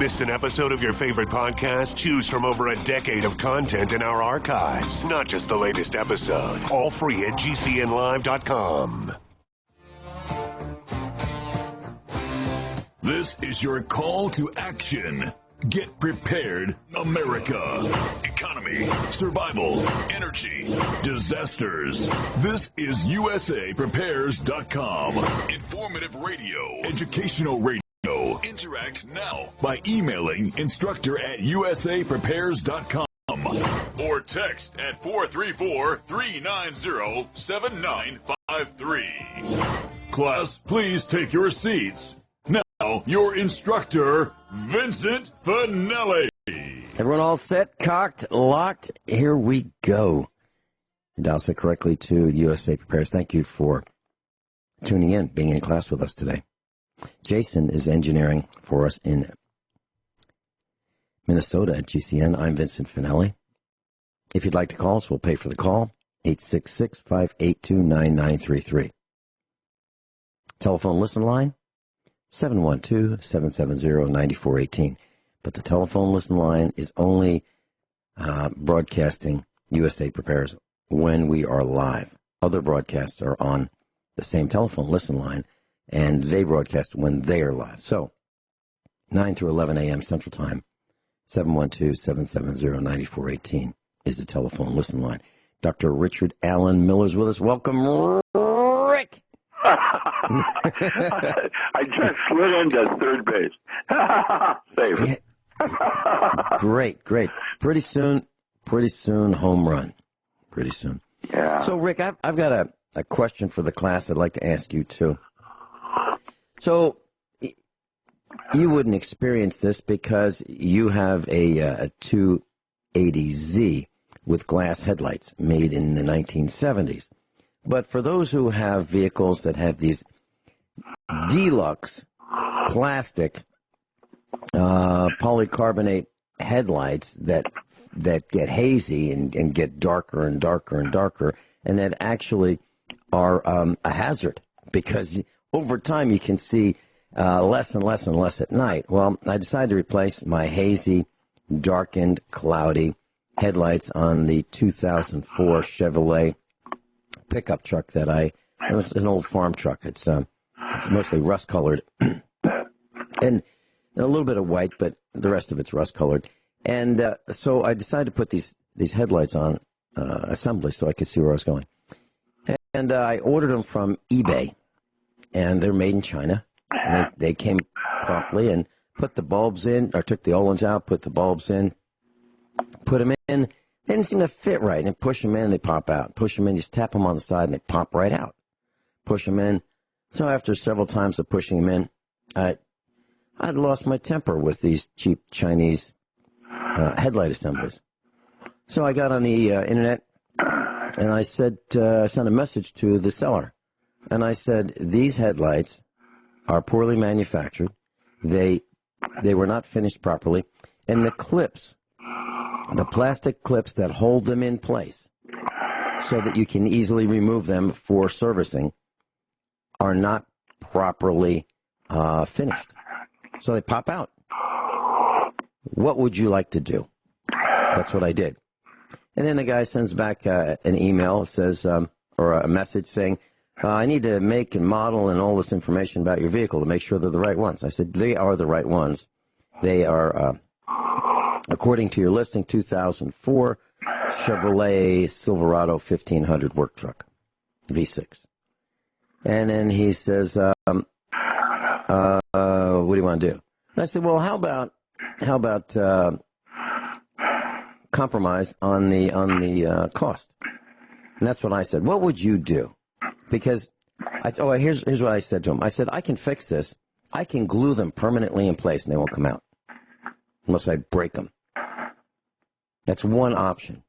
Missed an episode of your favorite podcast? Choose from over a decade of content in our archives, not just the latest episode. All free at GCNlive.com. This is your call to action. Get prepared, America. Economy, survival, energy, disasters. This is USAPrepares.com. Informative radio, educational radio. Interact now by emailing instructor@usaprepares.com or text at 434-390-7953. Class, please take your seats. Now, your instructor, Vincent Finelli. Everyone all set, cocked, locked? Here we go. Dial set correctly to USA Prepares. Thank you for tuning in, being in class with us today. Jason is engineering for us in Minnesota at GCN. I'm Vincent Finelli. If you'd like to call us, we'll pay for the call. 866-582-9933. Telephone listen line, 712-770-9418. But the telephone listen line is only broadcasting USA Prepares when we are live. Other broadcasts are on the same telephone listen line, and they broadcast when they are live. So, 9 to 11 a.m. Central Time, 712-770-9418 is the telephone listen line. Dr. Richard Allen Miller's with us. Welcome, Rick. I just slid into third base. Safe. Great. Pretty soon, home run. Pretty soon. Yeah. So, Rick, I've got a question for the class I'd like to ask you, too. So, you wouldn't experience this because you have a 280Z with glass headlights made in the 1970s. But for those who have vehicles that have these deluxe plastic polycarbonate headlights that get hazy and get darker and darker and darker, and that actually are a hazard because over time you can see less and less and less at night. Well, I decided to replace my hazy, darkened, cloudy headlights on the 2004 Chevrolet pickup truck it was an old farm truck. It's mostly rust colored and a little bit of white, but the rest of it's rust colored. And so I decided to put these headlights on assembly so I could see where I was going. And I ordered them from eBay, and they're made in China. And they came promptly and put the bulbs in, or took the old ones out, put the bulbs in, put them in. They didn't seem to fit right. And push them in, they pop out. Push them in, just tap them on the side, and they pop right out. Push them in. So after several times of pushing them in, I'd lost my temper with these cheap Chinese headlight assemblies. So I got on the internet, and I said, I sent a message to the seller. And I said, these headlights are poorly manufactured. They were not finished properly. And the clips, the plastic clips that hold them in place so that you can easily remove them for servicing, are not properly finished. So they pop out. What would you like to do? That's what I did. And then the guy sends back an email, says, or a message saying, I need to make and model and all this information about your vehicle to make sure they're the right ones. I said, they are the right ones. They are, according to your listing, 2004 Chevrolet Silverado 1500 work truck, V6. And then he says, what do you want to do? And I said, well, how about compromise on the cost? And that's what I said. What would you do? Because here's what I said to him. I said, I can fix this. I can glue them permanently in place and they won't come out unless I break them. That's one option.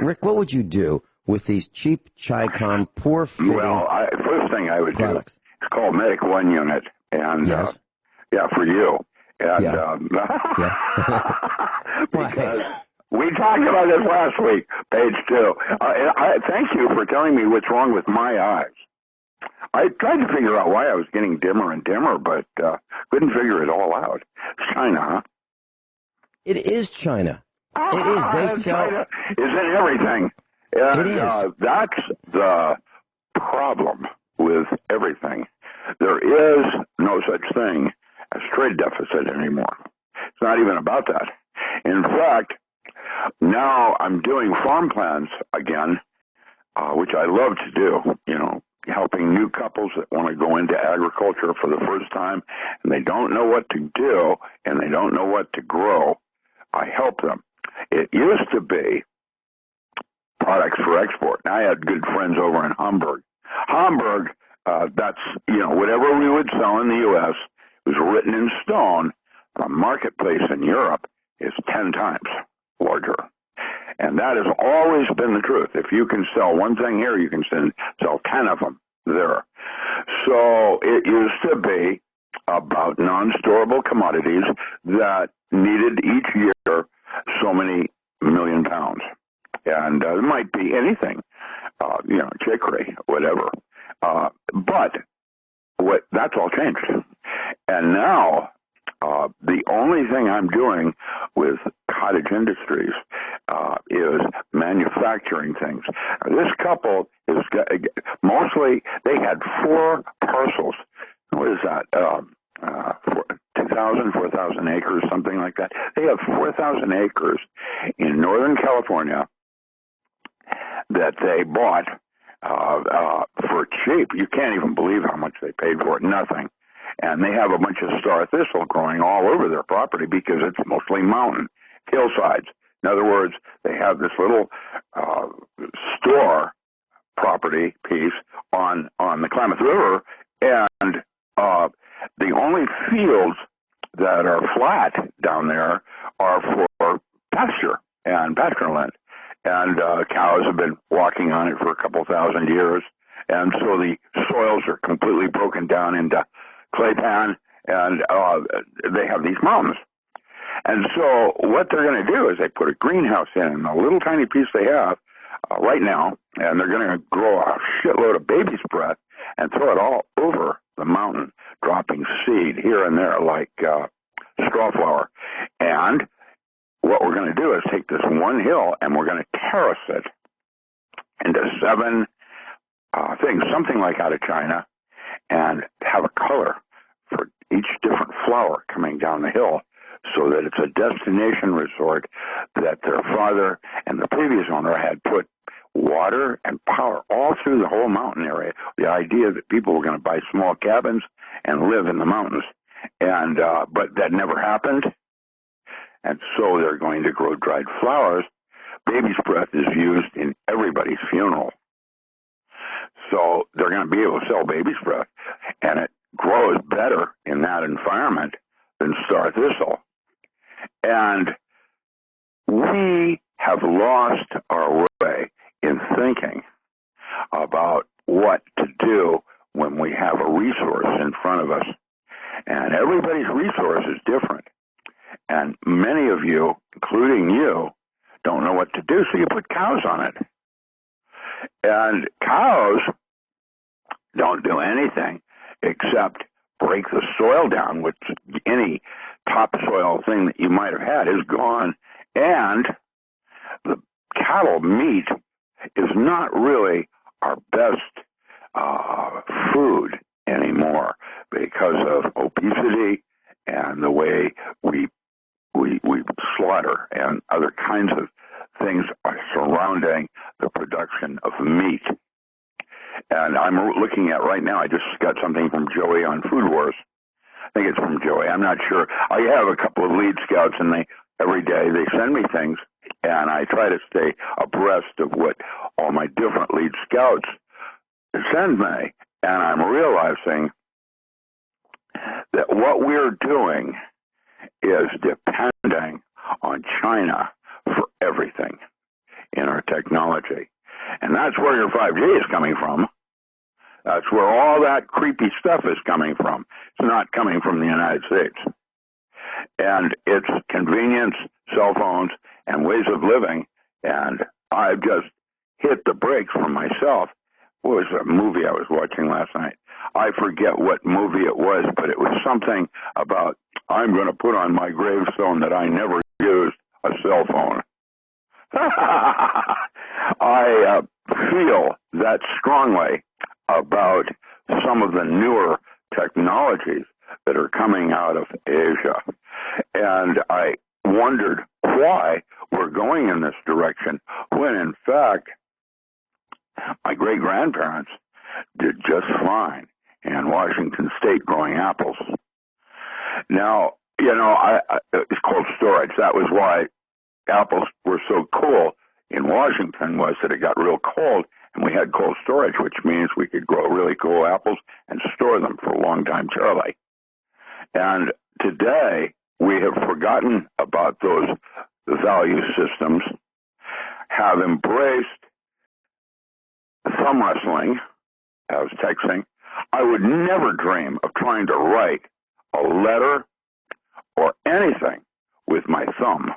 Rick, what would you do with these cheap Chi-Com, poor fitting first thing I would products? do, it's called Medic One Unit, and yes. For you. And, because we talked about this last week, page 2. I thank you for telling me what's wrong with my eyes. I tried to figure out why I was getting dimmer and dimmer, but couldn't figure it all out. It's China, huh? It is China. It is. They sell. China is in everything. And, It is. That's the problem with everything. There is no such thing as trade deficit anymore. It's not even about that. In fact, now I'm doing farm plans again, which I love to do, helping new couples that want to go into agriculture for the first time, and they don't know what to do, and they don't know what to grow. I help them. It used to be products for export. I had good friends over in Hamburg. Hamburg, that's, whatever we would sell in the U.S. was written in stone. The marketplace in Europe is 10 times larger. And that has always been the truth. If you can sell one thing here, you can sell 10 of them there. So it used to be about non-storable commodities that needed each year so many million pounds. And it might be anything, chicory, whatever. But that's all changed. And now the only thing I'm doing with cottage industries is manufacturing things. This couple is mostly, they had 4 parcels. What is that? 4,000 acres, something like that. They have 4,000 acres in Northern California that they bought for cheap. You can't even believe how much they paid for it. Nothing. And they have a bunch of star thistle growing all over their property because it's mostly mountain, hillsides. In other words, they have this little store property piece on the Klamath River, and the only fields that are flat down there are for pasture and pasture land. And cows have been walking on it for a couple thousand years, and so the soils are completely broken down into clay pan, and they have these mountains. And so what they're going to do is they put a greenhouse in a little tiny piece they have right now, and they're going to grow a shitload of baby's breath and throw it all over the mountain, dropping seed here and there like straw flour. And what we're going to do is take this one hill and we're going to terrace it into 7 things, something like out of China, and have a color for each different flower coming down the hill, so that it's a destination resort that their father and the previous owner had put water and power all through the whole mountain area. The idea that people were going to buy small cabins and live in the mountains, and but that never happened. And so they're going to grow dried flowers. Baby's breath is used in everybody's funeral. So they're going to be able to sell baby's breath, and it grows better in that environment than star thistle. And we have lost our way in thinking about what to do when we have a resource in front of us. And everybody's resource is different. And many of you, including you, don't know what to do, so you put cows on it. And cows don't do anything except break the soil down, which any topsoil thing that you might have had is gone. And the cattle meat is not really our best food anymore because of obesity and the way we slaughter and other kinds of things are surrounding the production of meat. And I'm looking at right now, I just got something from Joey on Food Wars. I think it's from Joey. I'm not sure. I have a couple of lead scouts, and every day they send me things, and I try to stay abreast of what all my different lead scouts send me. And I'm realizing that what we're doing is depending on China for everything in our technology. And that's where your 5G is coming from. That's where all that creepy stuff is coming from. It's not coming from the United States. And it's convenience, cell phones, and ways of living. And I've just hit the brakes for myself what was that movie I was watching last night? I forget what movie it was, but it was something about, I'm going to put on my gravestone that I never used a cell phone. I feel that strongly about some of the newer technologies that are coming out of Asia. And I wondered why we're going in this direction when, in fact, my great-grandparents did just fine in Washington State growing apples. Now, it's cold storage. That was why apples were so cool in Washington, was that it got real cold, and we had cold storage, which means we could grow really cool apples and store them for a long time, Charlie. And today, we have forgotten about those value systems, have embraced thumb wrestling. I was texting. I would never dream of trying to write a letter or anything with my thumb.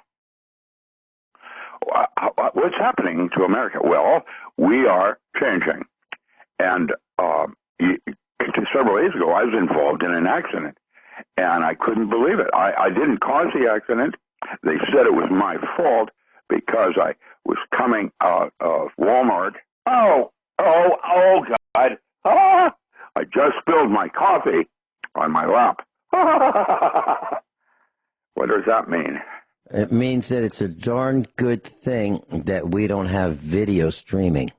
What's happening to America? Well, we are changing. And several days ago, I was involved in an accident, and I couldn't believe it. I didn't cause the accident. They said it was my fault because I was coming out of Walmart. Oh, God. Ah! I just spilled my coffee on my lap. What does that mean? It means that it's a darn good thing that we don't have video streaming.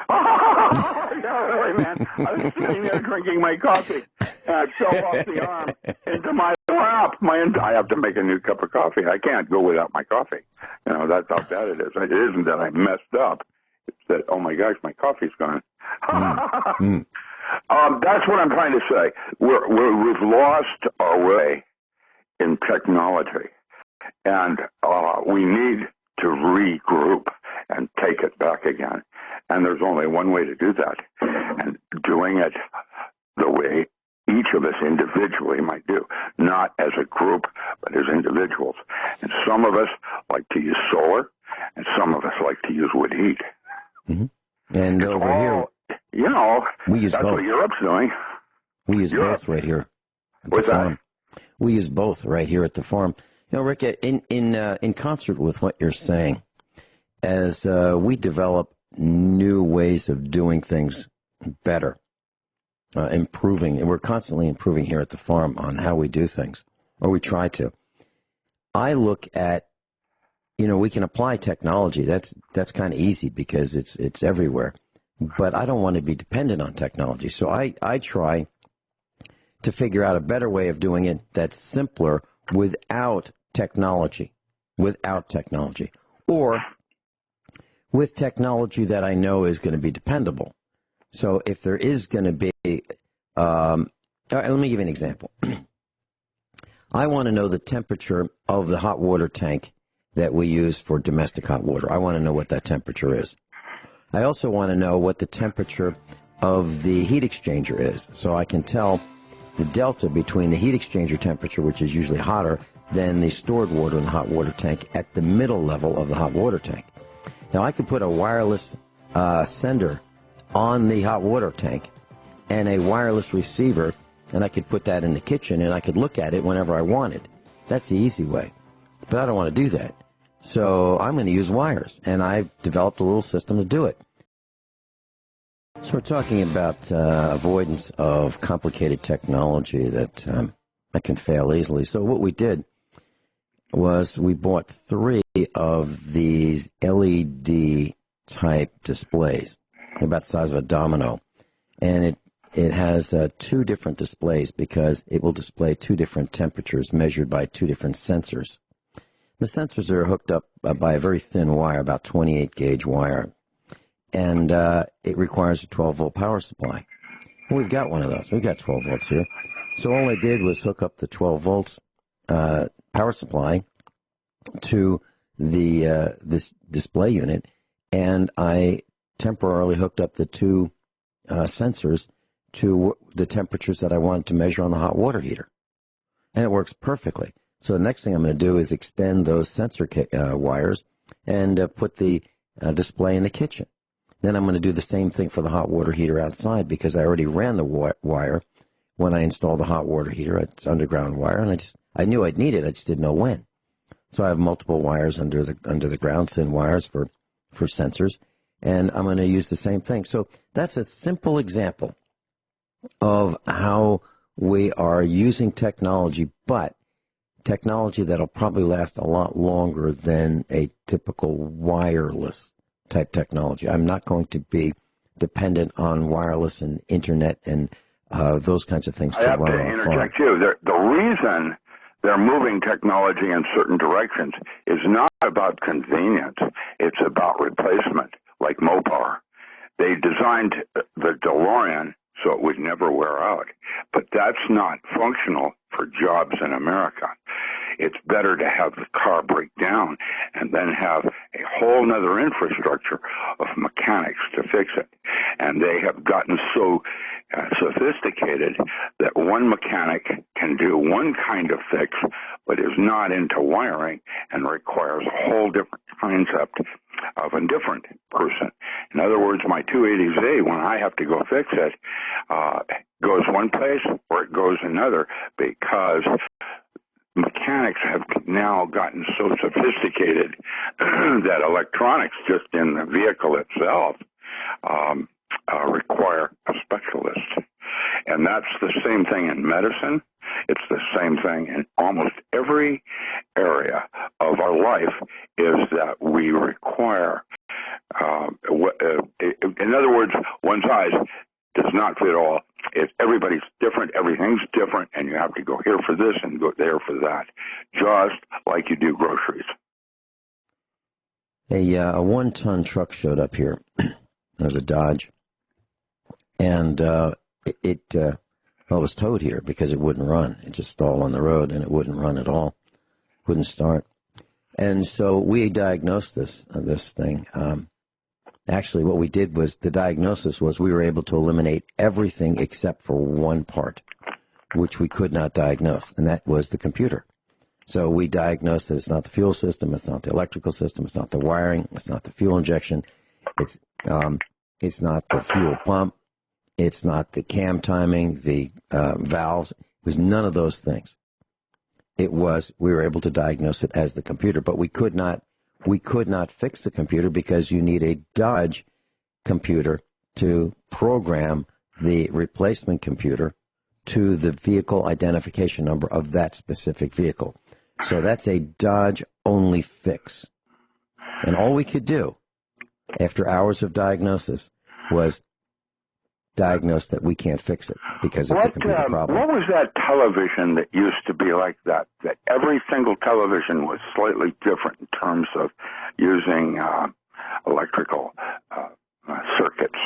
No, really, man. I was sitting there drinking my coffee, and I fell off the arm into my lap. I have to make a new cup of coffee. I can't go without my coffee. That's how bad it is. It isn't that I messed up. It's that, oh, my gosh, my coffee's gone. That's what I'm trying to say. We've lost our way in technology, and we need to regroup and take it back again. And there's only one way to do that, and doing it the way each of us individually might do, not as a group, but as individuals. And some of us like to use solar, and some of us like to use wood heat. Mm-hmm. And it's over here, we use that's both. What Europe's doing. We use both right here at the farm. We use both right here at the farm. Rick, in concert with what you're saying, as we develop new ways of doing things better, improving, and we're constantly improving here at the farm on how we do things, or we try to. I look at, we can apply technology. That's kind of easy because it's everywhere. But I don't want to be dependent on technology. So I try to figure out a better way of doing it that's simpler without technology, or with technology that I know is going to be dependable. So if there is going to be, let me give you an example. I want to know the temperature of the hot water tank that we use for domestic hot water. I want to know what that temperature is. I also want to know what the temperature of the heat exchanger is, so I can tell the delta between the heat exchanger temperature, which is usually hotter than the stored water in the hot water tank at the middle level of the hot water tank. Now, I could put a wireless sender on the hot water tank and a wireless receiver, and I could put that in the kitchen, and I could look at it whenever I wanted. That's the easy way. But I don't want to do that. So I'm going to use wires, and I've developed a little system to do it. So we're talking about avoidance of complicated technology that can fail easily. So what we did was we bought 3 of these LED-type displays, about the size of a domino. And it has 2 different displays because it will display 2 different temperatures measured by 2 different sensors. The sensors are hooked up by a very thin wire, about 28-gauge wire, and it requires a 12-volt power supply. Well, we've got one of those. We've got 12 volts here. So all I did was hook up the 12 volts power supply to this display unit, and I temporarily hooked up the 2 sensors to the temperatures that I wanted to measure on the hot water heater. And it works perfectly. So the next thing I'm going to do is extend those sensor wires and put the display in the kitchen. Then I'm going to do the same thing for the hot water heater outside because I already ran the wire when I installed the hot water heater. It's underground wire, and I knew I'd need it. I just didn't know when. So I have multiple wires under the ground, thin wires for sensors, and I'm going to use the same thing. So that's a simple example of how we are using technology, but technology that'll probably last a lot longer than a typical wireless type technology. I'm not going to be dependent on wireless and internet and those kinds of things to run on a farm. I have to interject you. The reason they're moving technology in certain directions is not about convenience. It's about replacement, like Mopar. They designed the DeLorean so it would never wear out, but that's not functional for jobs in America. It's better to have the car break down and then have a whole nother infrastructure of mechanics to fix it. And they have gotten so sophisticated that one mechanic can do one kind of fix, but is not into wiring and requires a whole different concept of a different person. In other words, my 280Z, when I have to go fix it, goes one place or it goes another, because mechanics have now gotten so sophisticated that electronics just in the vehicle itself require a specialist. And that's the same thing in medicine. It's the same thing in almost every area of our life, is that we require, in other words, one size does not fit all. Everybody's different, everything's different, and you have to go here for this and go there for that, just like you do groceries. A one-ton truck showed up here. It was a Dodge, and it was towed here because it wouldn't run. It just stalled on the road, and it wouldn't run at all, wouldn't start. And so we diagnosed this thing. Actually, what we did was, the diagnosis was we were able to eliminate everything except for one part, which we could not diagnose, and that was the computer. So we diagnosed that it's not the fuel system, it's not the electrical system, it's not the wiring, it's not the fuel injection, it's not the fuel pump, it's not the cam timing, the valves. It was none of those things. It was, we were able to diagnose it as the computer, but we could not fix the computer because you need a Dodge computer to program the replacement computer to the vehicle identification number of that specific vehicle. So that's a Dodge-only fix. And all we could do after hours of diagnosis was diagnose that we can't fix it because it's a computer problem. What was that television that used to be like that every single television was slightly different in terms of using electrical circuits?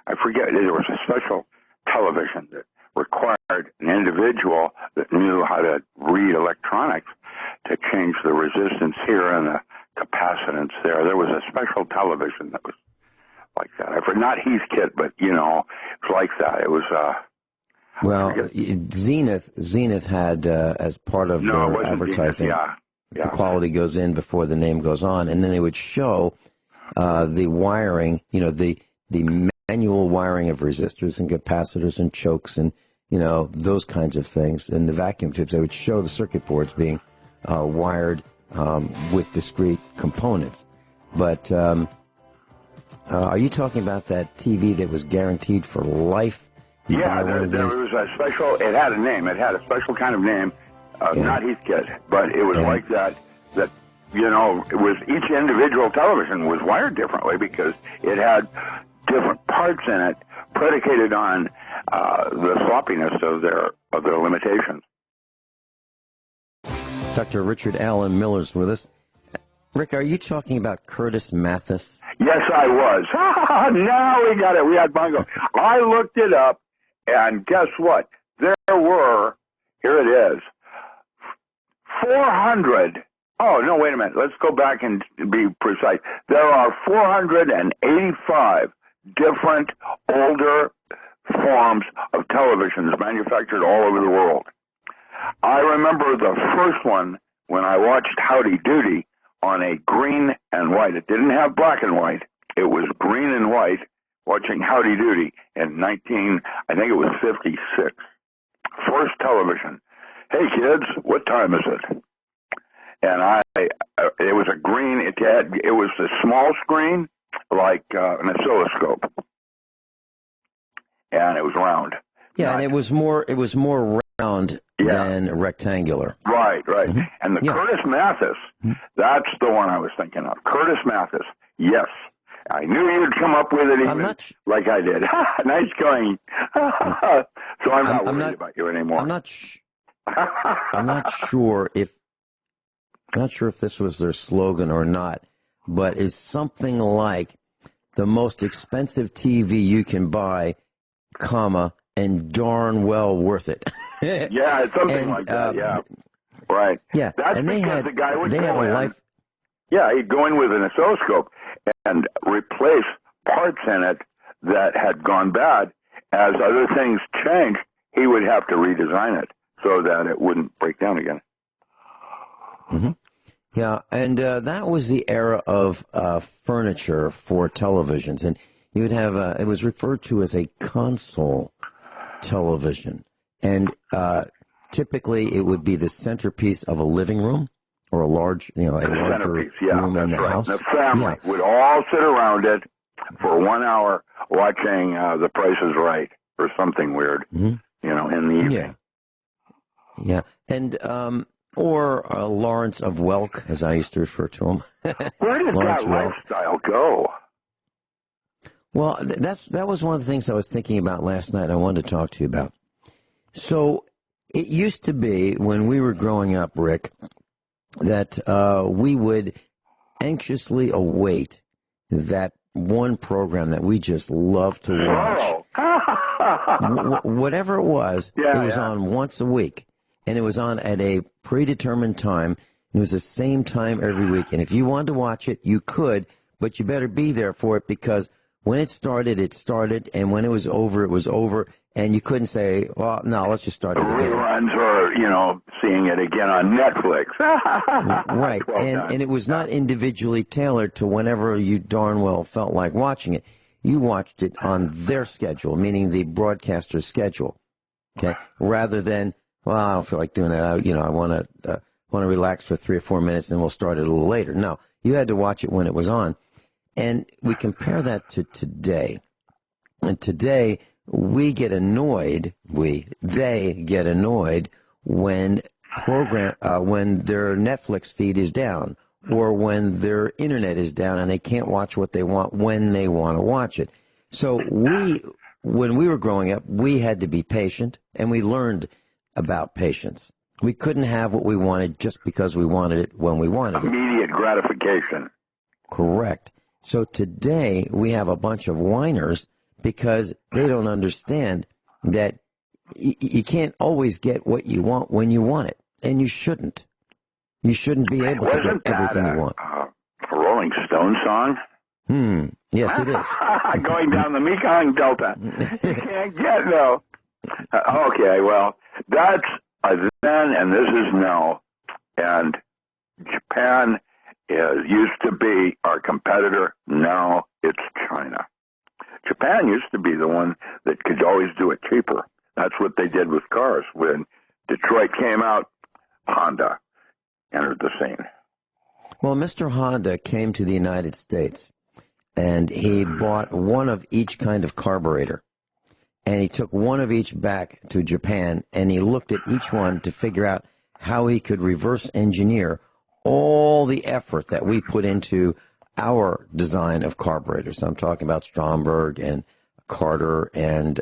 I forget. There was a special television that required an individual that knew how to read electronics to change the resistance here and the capacitance there. There was a special television that was like that. I forgot, not Heathkit, but, it was like that. It was... well, Zenith had, as part of their advertising, the quality goes in before the name goes on, and then they would show the wiring, the manual wiring of resistors and capacitors and chokes and, those kinds of things. And the vacuum tubes, they would show the circuit boards being wired with discrete components. But are you talking about that TV that was guaranteed for life? There was a special, it had a name, it had a special kind of name, not Heathkit, but it was like that, it was, each individual television was wired differently because it had different parts in it predicated on the sloppiness of their limitations. Dr. Richard Allen Miller's with us. Rick, are you talking about Curtis Mathis? Yes, I was. Now we got it. We had Bongo. I looked it up, and guess what? There were, here it is, 400. Oh, no, wait a minute. Let's go back and be precise. There are 485 different older forms of televisions manufactured all over the world. I remember the first one when I watched Howdy Doody on a green and white. It didn't have black and white. it was green and white, watching Howdy Doody in I think it was 56. First television. Hey kids, what time is it? And it was a green. It was a small screen, like an oscilloscope, and it was round. Yeah, and it was more round than rectangular. Right. Mm-hmm. And the Curtis Mathis, that's the one I was thinking of. Curtis Mathis. Yes. I knew you'd come up with it even like I did. Nice going. So I'm not worried about you anymore. I'm not sure if this was their slogan or not, but it's something like the most expensive TV you can buy, comma, and darn well worth it. Yeah, it's something like that. Yeah. Right. Yeah. That's and because the guy would they had a life. Yeah, he'd go in with an oscilloscope and replace parts in it that had gone bad. As other things changed, he would have to redesign it so that it wouldn't break down again. Mm-hmm. Yeah, and that was the era of furniture for televisions, and you would have it was referred to as a console television, and typically it would be the centerpiece of a living room or a large, a larger room in the house. The family would all sit around it for 1 hour watching The Price is Right or something weird, in the evening. Yeah, and or Lawrence of Welk, as I used to refer to him. Where did that lifestyle go? Well, that was one of the things I was thinking about last night. I wanted to talk to you about. So it used to be when we were growing up, Rick, that we would anxiously await that one program that we just loved to watch. Whatever it was on once a week. And it was on at a predetermined time. It was the same time every week. And if you wanted to watch it, you could, but you better be there for it because when it started, and when it was over, and you couldn't say, well, no, let's just start it again. Reruns or, seeing it again on Netflix. Right. And it was not individually tailored to whenever you darn well felt like watching it. You watched it on their schedule, meaning the broadcaster's schedule, okay, rather than, well, I don't feel like doing that. I want to relax for 3 or 4 minutes, and then we'll start it a little later. No, you had to watch it when it was on. And we compare that to today. And today, they get annoyed when when their Netflix feed is down or when their internet is down and they can't watch what they want when they want to watch it. So when we were growing up, we had to be patient, and we learned about patience. We couldn't have what we wanted just because we wanted it when we wanted it. Immediate gratification. Correct. So today we have a bunch of whiners because they don't understand that you can't always get what you want when you want it, and you shouldn't. You shouldn't be able to get everything you want. A Rolling Stone song? Yes, it is. Going down the Mekong Delta. You can't get no. Okay, well, that's a then and this is now. And Japan used to be our competitor. Now it's China. Japan used to be the one that could always do it cheaper. That's what they did with cars. When Detroit came out, Honda entered the scene. Well, Mr. Honda came to the United States, and he bought one of each kind of carburetor. And he took one of each back to Japan, and he looked at each one to figure out how he could reverse engineer all the effort that we put into our design of carburetors. I'm talking about Stromberg and Carter and,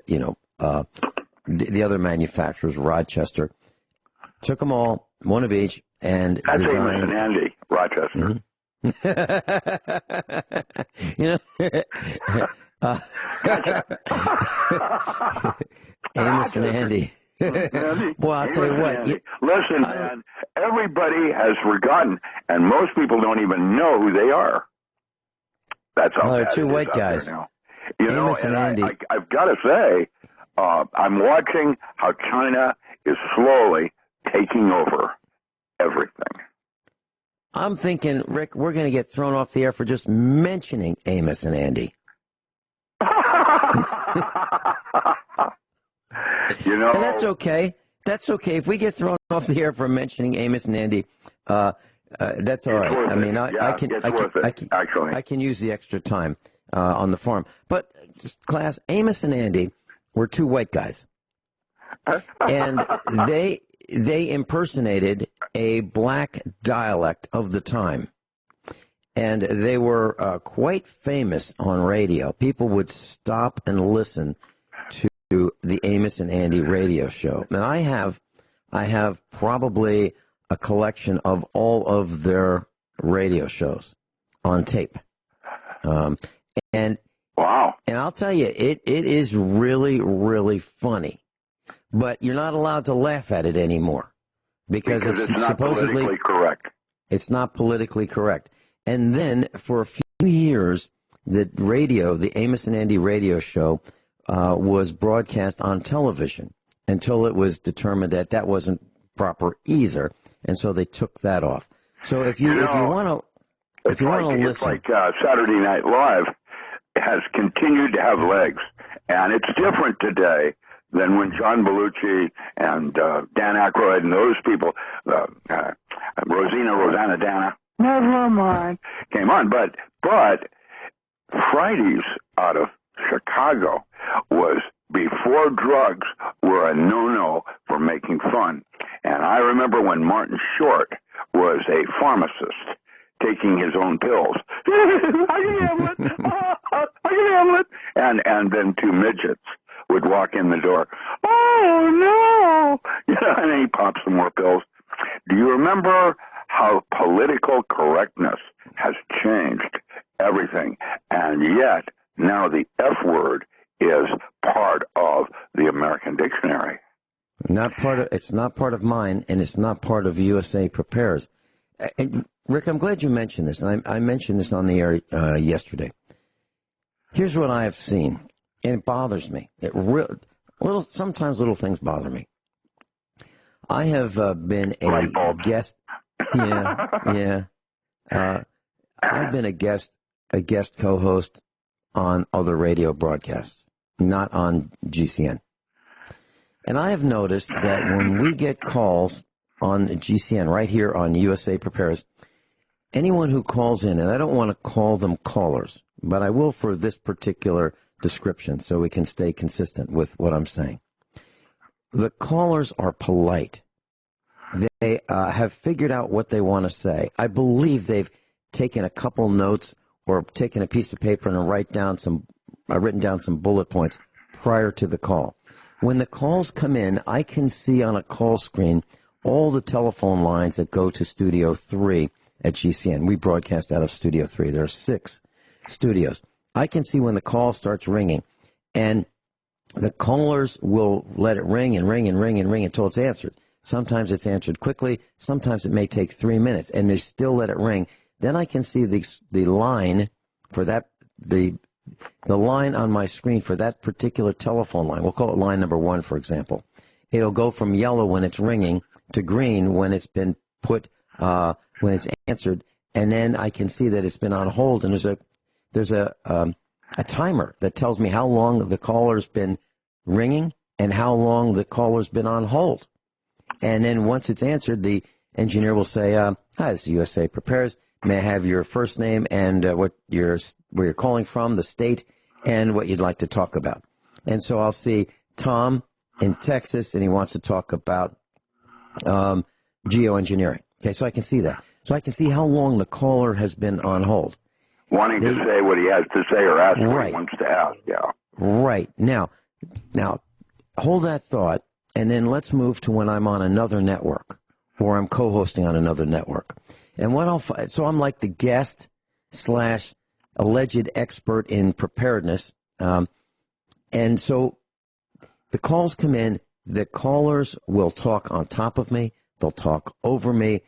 the other manufacturers, Rochester. Took them all, one of each, and that's designed... Amos and Andy, Rochester. Amos and Andy. Well, I'll tell you what. Listen, man, everybody has forgotten, and most people don't even know who they are. That's how they're two white guys. Amos and Andy. I've got to say, I'm watching how China is slowly taking over everything. I'm thinking, Rick, we're going to get thrown off the air for just mentioning Amos and Andy. You know, and that's okay. That's okay. If we get thrown off the air for mentioning Amos and Andy, that's all right. I mean, I can use the extra time on the farm. But class, Amos and Andy were two white guys, and they impersonated a black dialect of the time, and they were quite famous on radio. People would stop and listen to the Amos and Andy radio show. And I have probably a collection of all of their radio shows on tape. And wow. And I'll tell you, it is really, really funny. But you're not allowed to laugh at it anymore because it's not supposedly politically correct. It's not politically correct. And then for a few years, the Amos and Andy radio show was broadcast on television until it was determined that that wasn't proper either, and so they took that off. So if you want to listen, it's like Saturday Night Live has continued to have legs, and it's different today than when John Belushi and Dan Aykroyd and those people, Rosanna Dana, never mind, came on. But Fridays out of Chicago was before drugs were a no-no for making fun. And I remember when Martin Short was a pharmacist taking his own pills. I can handle it. I can handle it. And then two midgets would walk in the door. Oh, no. And then he pops some more pills. Do you remember how political correctness has changed everything? And yet, now the F word is part of the American dictionary. It's not part of mine, and it's not part of USA Prepares. And Rick, I'm glad you mentioned this, and I mentioned this on the air yesterday. Here's what I have seen, and it bothers me. Sometimes little things bother me. I have been a guest. Yeah. I've been a guest co-host on other radio broadcasts, not on GCN. And I have noticed that when we get calls on GCN right here on USA Prepares, anyone who calls in, and I don't want to call them callers, but I will for this particular description so we can stay consistent with what I'm saying. The callers are polite. They have figured out what they want to say. I believe they've taken a couple notes or taken a piece of paper and written down some bullet points prior to the call. When the calls come in, I can see on a call screen all the telephone lines that go to Studio 3 at GCN. We broadcast out of Studio 3. There are 6 studios. I can see when the call starts ringing, and the callers will let it ring and ring and ring and ring until it's answered. Sometimes it's answered quickly. Sometimes it may take 3 minutes, and they still let it ring. Then I can see the line for that, the line on my screen for that particular telephone line. We'll call it line number 1, for example. It'll go from yellow when it's ringing to green when it's been put, when it's answered, and then I can see that it's been on hold. And there's a timer that tells me how long the caller's been ringing and how long the caller's been on hold. And then once it's answered, the engineer will say, "Hi, this is USA Prepares. May I have your first name and where you're calling from, the state, and what you'd like to talk about?" And so I'll see Tom in Texas, and he wants to talk about geoengineering. Okay, so I can see that. So I can see how long the caller has been on hold. Wanting to say what he has to say or ask what he wants to ask, yeah. Right. Now, hold that thought, and then let's move to when I'm on another network or I'm co-hosting on another network. And so I'm like the guest / alleged expert in preparedness. And so the calls come in, the callers will talk on top of me. They'll talk over me.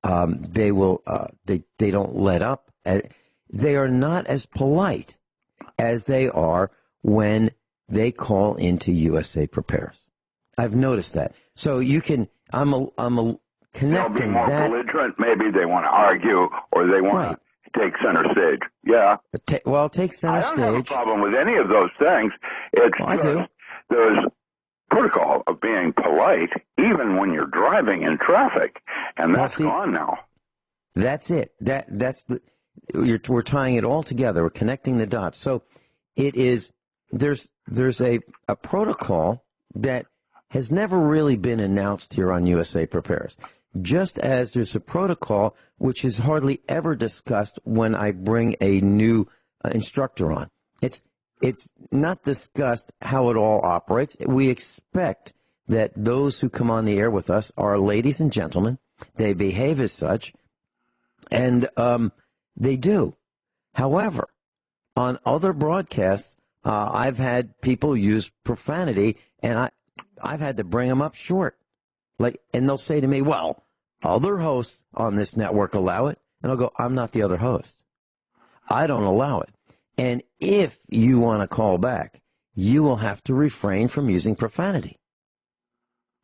They don't let up. They are not as polite as they are when they call into USA Prepares. I've noticed that. So I'm connecting more that. belligerent belligerent, maybe they want to argue, or they want to take center stage. Yeah. Take center stage. I don't have a problem with any of those things. It's I do. There's protocol of being polite, even when you're driving in traffic, and that's gone now. That's it. We're tying it all together. We're connecting the dots. So it is. There's a protocol that has never really been announced here on USA Prepares. Just as there's a protocol which is hardly ever discussed when I bring a new instructor on. It's not discussed how it all operates. We expect that those who come on the air with us are ladies and gentlemen. They behave as such, and they do. However, on other broadcasts, I've had people use profanity, and I've had to bring them up short. And they'll say to me, well, other hosts on this network allow it. And I'll go, I'm not the other host. I don't allow it. And if you want to call back, you will have to refrain from using profanity.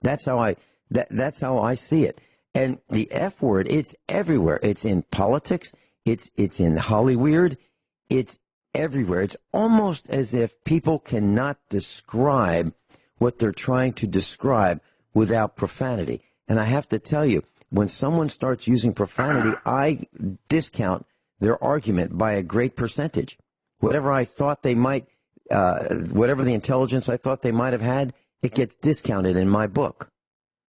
That's how I see it. And the F word, it's everywhere. It's in politics. It's in Hollywood. It's everywhere. It's almost as if people cannot describe what they're trying to describe without profanity. And I have to tell you, when someone starts using profanity, I discount their argument by a great percentage. Whatever I thought they might, whatever the intelligence I thought they might have had, it gets discounted in my book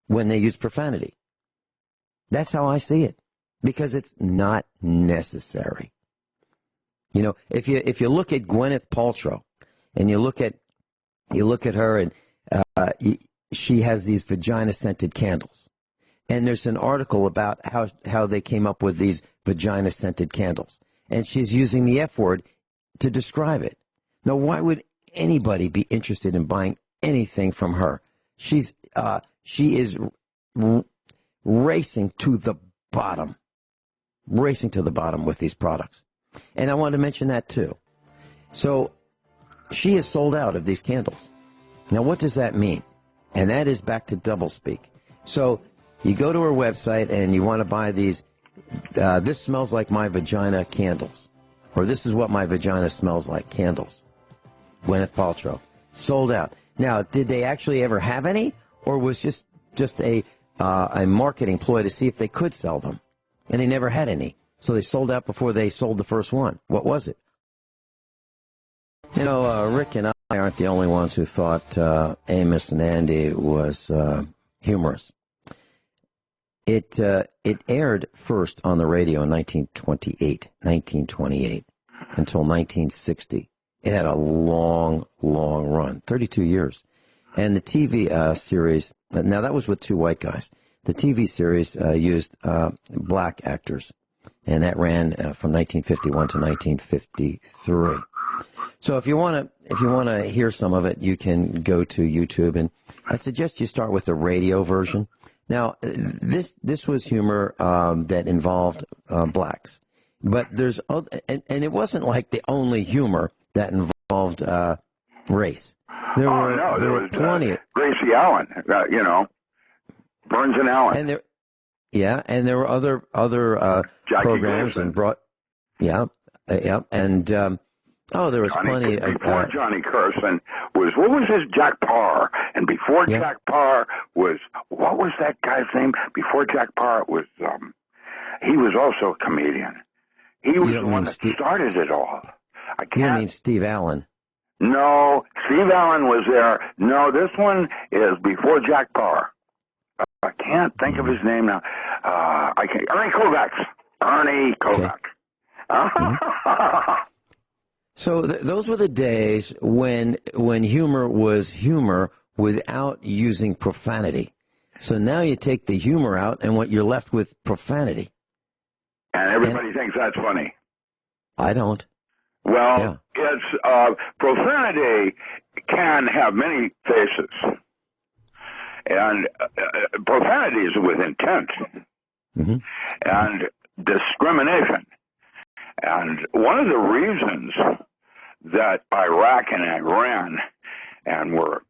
when they use profanity. That's how I see it, because it's not necessary. You know, if you look at Gwyneth Paltrow, and you look at her, and she has these vagina-scented candles. And there's an article about how they came up with these vagina-scented candles. And she's using the F word to describe it. Now, why would anybody be interested in buying anything from her? She is racing to the bottom with these products. And I want to mention that too. So she is sold out of these candles. Now, what does that mean? And that is back to doublespeak. So you go to her website and you want to buy these, this smells like my vagina candles. Or this is what my vagina smells like, candles. Gwyneth Paltrow. Sold out. Now, did they actually ever have any? Or was just a marketing ploy to see if they could sell them? And they never had any. So they sold out before they sold the first one. What was it? You know, Rick and I aren't the only ones who thought Amos and Andy was humorous. It aired first on the radio in 1928, until 1960. It had a long, long run, 32 years. And the TV series, now that was with two white guys. The TV series used black actors, and that ran from 1951 to 1953. So if you want to hear some of it, you can go to YouTube, and I suggest you start with the radio version. Now, this was humor that involved blacks, but there's other, and it wasn't like the only humor that involved race. There were plenty. Gracie Allen, Burns and Allen, and there were other programs Gleason. And brought, and there was plenty. Before Johnny Carson what was his Jack Parr, and before Jack Parr was, what was that guy's name? Before Jack Parr was, he was also a comedian. He was the one that started it all. I can't. You don't mean Steve Allen? No, Steve Allen was there. No, this one is before Jack Parr. I can't think of his name now. I can't. Ernie Kovacs. Ernie Kovacs. Mm-hmm. So those were the days when humor was humor without using profanity. So now you take the humor out, and what you're left with profanity. And everybody thinks that's funny. I don't. Well, it's profanity can have many faces, and profanity is with intent and discrimination. And one of the reasons that Iraq and Iran and were,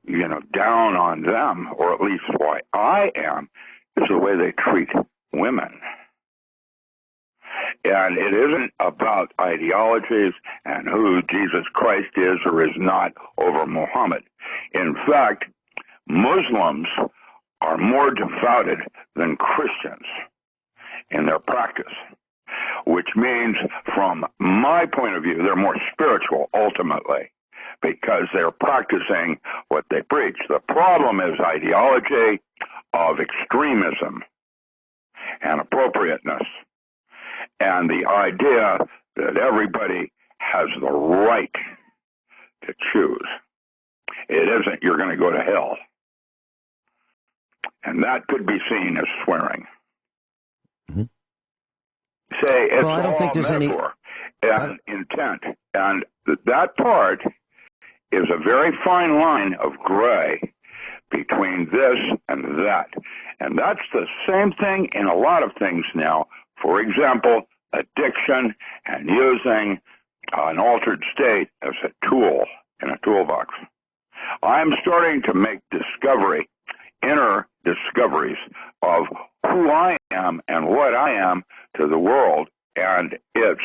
down on them, or at least why I am, is the way they treat women. And it isn't about ideologies and who Jesus Christ is or is not over Muhammad. In fact, Muslims are more devoted than Christians in their practice, which means, from my point of view, they're more spiritual ultimately because they're practicing what they preach. The problem is ideology of extremism and appropriateness, and the idea that everybody has the right to choose. It isn't you're going to go to hell. And that could be seen as swearing. Mm-hmm. Say it's well, I don't all think there's metaphor and intent. And that part is a very fine line of gray between this and that. And that's the same thing in a lot of things now. For example, addiction and using an altered state as a tool in a toolbox. I'm starting to make inner discoveries of who I am and what I am to the world, and it's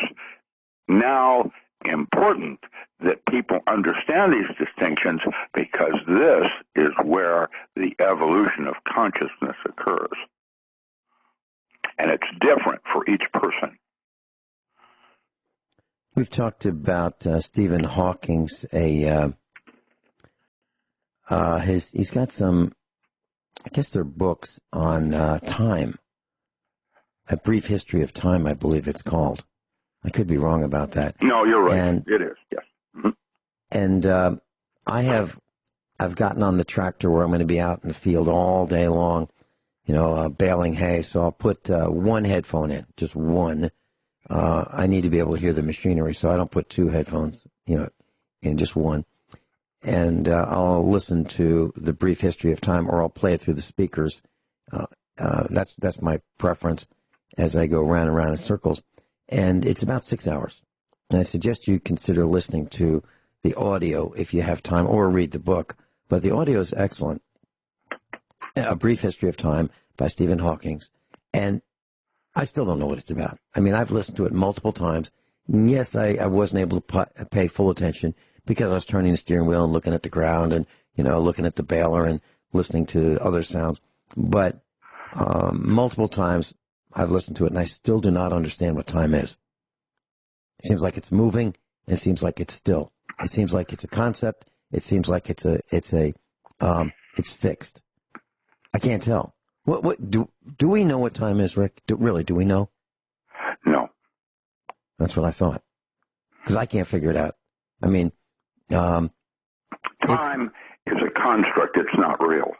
now important that people understand these distinctions because this is where the evolution of consciousness occurs. And it's different for each person. We've talked about Stephen Hawking's he's got some, I guess they're books on time. A Brief History of Time, I believe it's called. I could be wrong about that. No, you're right. It is, yes. Mm-hmm. And I've gotten on the tractor where I'm going to be out in the field all day long, baling hay. So I'll put one headphone in, just one. I need to be able to hear the machinery, so I don't put two headphones, in just one. And I'll listen to The Brief History of Time, or I'll play it through the speakers. That's my preference as I go round and round in circles. And it's about 6 hours. And I suggest you consider listening to the audio if you have time, or read the book. But the audio is excellent. A Brief History of Time by Stephen Hawking. And I still don't know what it's about. I mean, I've listened to it multiple times. Yes, I wasn't able to pay full attention because I was turning the steering wheel and looking at the ground and, looking at the baler and listening to other sounds. But multiple times I've listened to it, and I still do not understand what time is. It seems like it's moving. It seems like it's still. It seems like it's a concept. It seems like it's fixed. I can't tell. What do we know what time is, Rick? Do we know? No. That's what I thought. Because I can't figure it out. I mean, time is a construct. It's not real.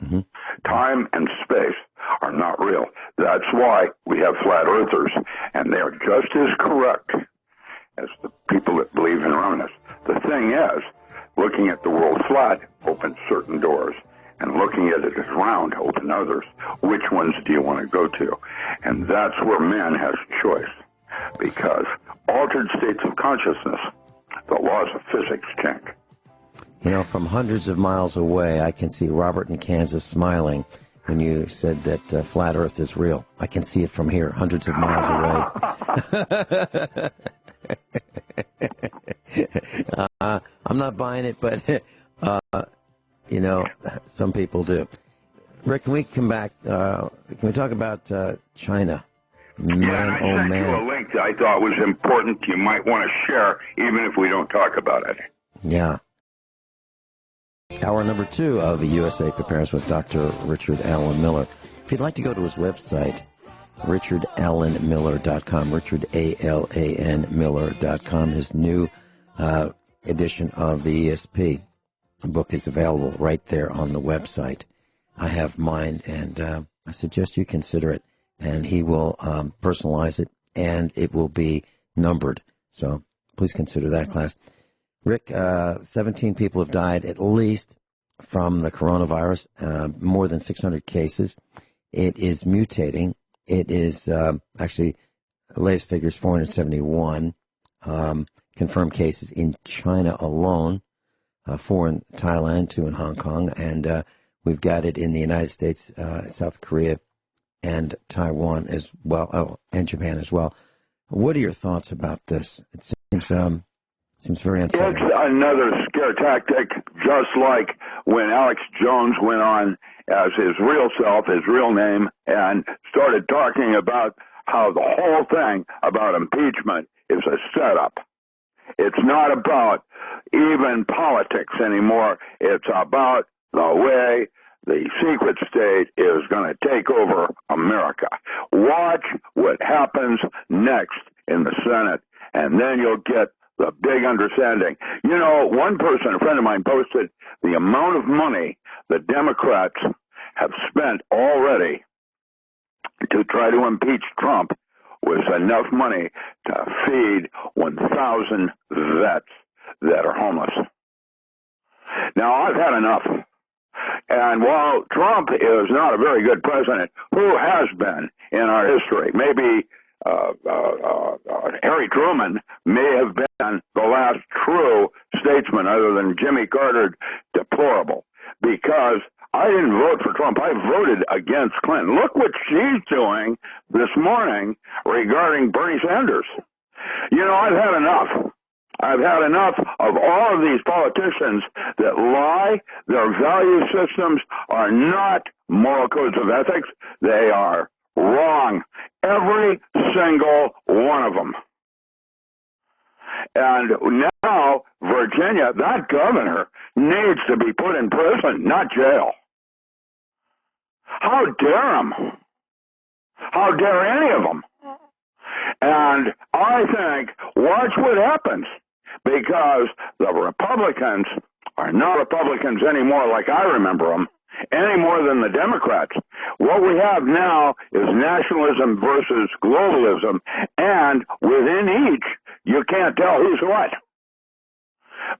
Mm-hmm. Time and space are not real. That's why we have flat earthers, and they're just as correct as the people that believe in roundness. The thing is, looking at the world flat opens certain doors, and looking at it as round opens others. Which ones do you want to go to? And that's where man has a choice, because altered states of consciousness, the laws of physics change. From hundreds of miles away, I can see Robert in Kansas smiling when you said that flat Earth is real. I can see it from here, hundreds of miles away. I'm not buying it, but, some people do. Rick, can we come back? Can we talk about China? I sent you a link that I thought was important. You might want to share, even if we don't talk about it. Yeah. Hour number 2 of the USA Prepares with Dr. Richard Allen Miller. If you'd like to go to his website, richardallenmiller.com, richardalanmiller.com, his new edition of the ESP book is available right there on the website. I have mine, and I suggest you consider it. And he will personalize it, and it will be numbered. So please consider that, class. Rick, 17 people have died at least from the coronavirus, more than 600 cases. It is mutating. It is actually, the latest figure is 471 confirmed cases in China alone, 4 in Thailand, 2 in Hong Kong, and we've got it in the United States, South Korea, and Taiwan as well, and Japan as well. What are your thoughts about this? It seems very unsettling. It's another scare tactic, just like when Alex Jones went on as his real self, his real name, and started talking about how the whole thing about impeachment is a setup. It's not about even politics anymore. It's about the way the secret state is going to take over America. Watch what happens next in the Senate, and then you'll get the big understanding. You know, one person, a friend of mine, posted the amount of money the Democrats have spent already to try to impeach Trump was enough money to feed 1,000 vets that are homeless. Now, I've had enough. And while Trump is not a very good president, who has been in our history? Maybe Harry Truman may have been the last true statesman other than Jimmy Carter, deplorable, because I didn't vote for Trump. I voted against Clinton. Look what she's doing this morning regarding Bernie Sanders. You know, I've had enough. I've had enough of all of these politicians that lie. Their value systems are not moral codes of ethics. They are wrong. Every single one of them. And now, Virginia, that governor needs to be put in prison, not jail. How dare him? How dare any of them? And I think, watch what happens, because the Republicans are not Republicans anymore like I remember them, any more than the Democrats. What we have now is nationalism versus globalism, and within each, you can't tell who's what,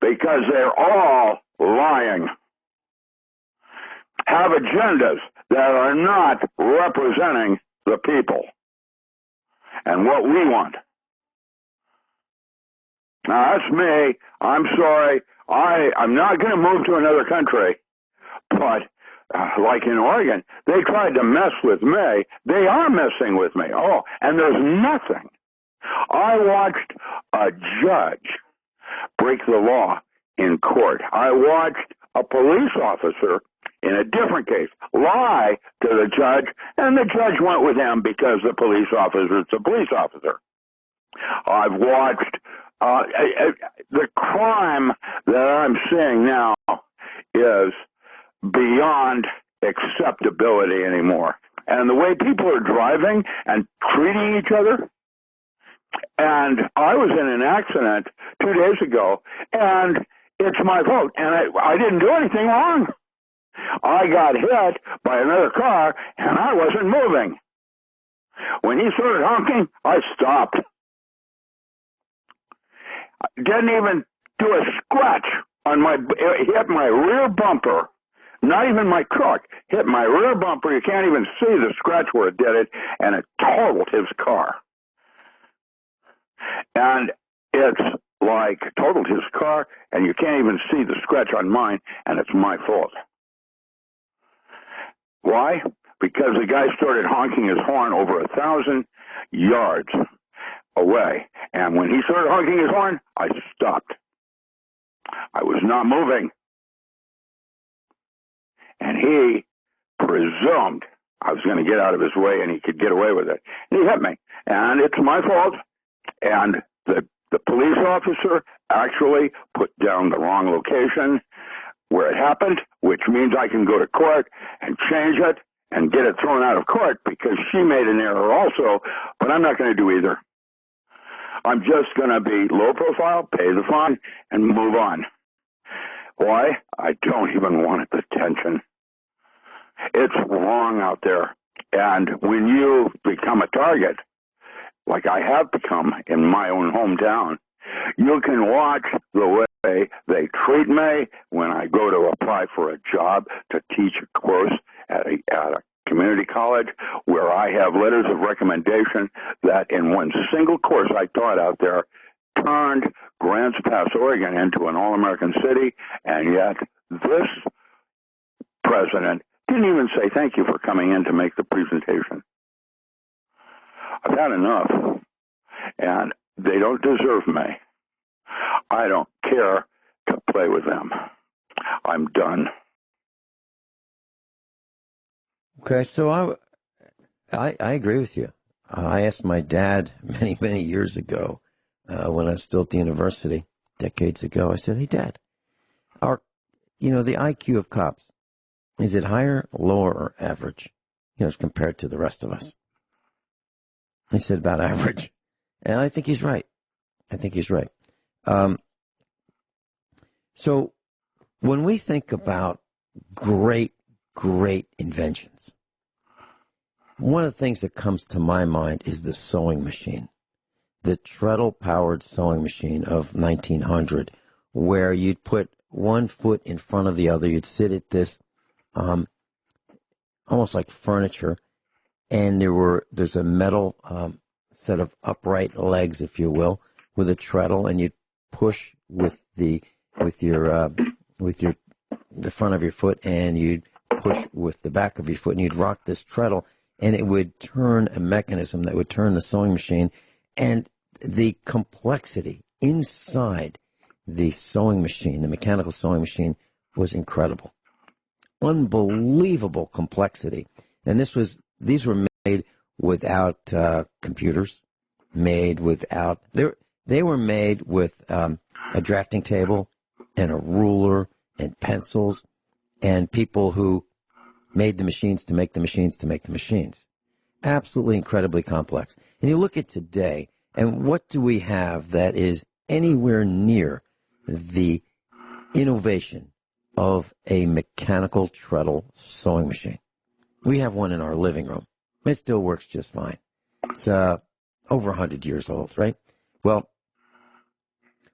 because they're all lying, have agendas that are not representing the people and what we want. Now, that's me. I'm sorry. I'm not going to move to another country, but like in Oregon, they tried to mess with me. They are messing with me. Oh, and there's nothing. I watched a judge break the law in court. I watched a police officer in a different case lie to the judge, and the judge went with him because the police officer is a police officer. I've watched the crime that I'm seeing now is beyond acceptability anymore. And the way people are driving and treating each other. And I was in an accident 2 days ago, and it's my fault. And I didn't do anything wrong. I got hit by another car, and I wasn't moving. When he started honking, I stopped. Didn't even do a scratch on it hit my rear bumper. Not even my truck. Hit my rear bumper. You can't even see the scratch where it did it, and it totaled his car. And it's like totaled his car, and you can't even see the scratch on mine, and it's my fault. Why? Because the guy started honking his horn over 1,000 yards away. And when he started honking his horn, I stopped. I was not moving. And he presumed I was going to get out of his way and he could get away with it. And he hit me. And it's my fault. And the police officer actually put down the wrong location where it happened, which means I can go to court and change it and get it thrown out of court because she made an error also, but I'm not going to do either. I'm just going to be low profile, pay the fine, and move on. Why? I don't even want attention. It's wrong out there. And when you become a target, like I have become in my own hometown, you can watch the way they treat me when I go to apply for a job to teach a course at a community college, where I have letters of recommendation that in one single course I taught out there turned Grants Pass, Oregon into an all-American city, and yet this president didn't even say thank you for coming in to make the presentation. I've had enough. They don't deserve me. I don't care to play with them. I'm done. Okay, so I agree with you. I asked my dad many years ago, when I was still at the university, decades ago. I said, "Hey, Dad, the IQ of cops, is it higher, lower, or average? As compared to the rest of us?" He said, "About average," and I think he's right. So when we think about great inventions, one of the things that comes to my mind is the sewing machine, the treadle-powered sewing machine of 1900, where you'd put one foot in front of the other. You'd sit at this, almost like furniture, and there's a metal set of upright legs, if you will, with a treadle, and you'd push with the front of your foot, and you'd push with the back of your foot, and you'd rock this treadle, and it would turn a mechanism that would turn the sewing machine. And the complexity inside the sewing machine, the mechanical sewing machine, was incredible. Unbelievable complexity. And these were made without computers, they were made with a drafting table and a ruler and pencils, and people who made the machines to make the machines to make the machines. Absolutely incredibly complex. And you look at today, and what do we have that is anywhere near the innovation of a mechanical treadle sewing machine? We have one in our living room. It still works just fine. It's over 100 years old, right? Well,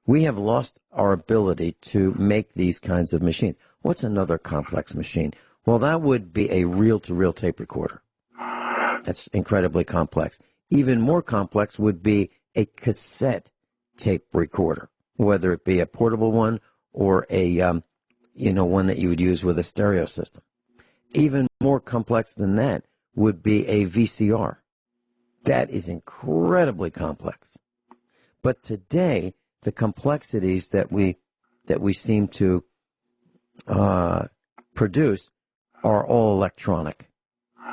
we have lost our ability to make these kinds of machines. What's another complex machine? Well, that would be a reel-to-reel tape recorder. That's incredibly complex. Even more complex would be a cassette tape recorder, whether it be a portable one or a one that you would use with a stereo system. Even more complex than that would be a VCR. That is incredibly complex. But today, the complexities that we seem to produce are all electronic.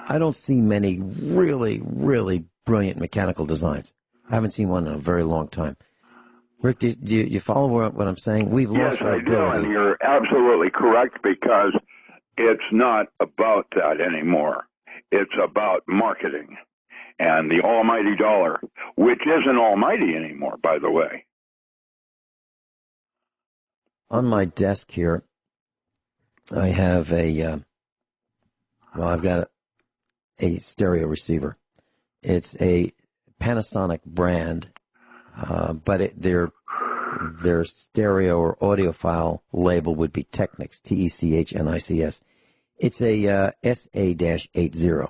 I don't see many really brilliant mechanical designs. I haven't seen one in a very long time. Rick, do you follow what I'm saying? We've lost our ability. Yes, I do, and you're absolutely correct, because it's not about that anymore. It's about marketing and the almighty dollar, which isn't almighty anymore, by the way. On my desk here, I have I've got a stereo receiver. It's a Panasonic brand, but their stereo or audiophile label would be Technics, Technics. It's a SA-80.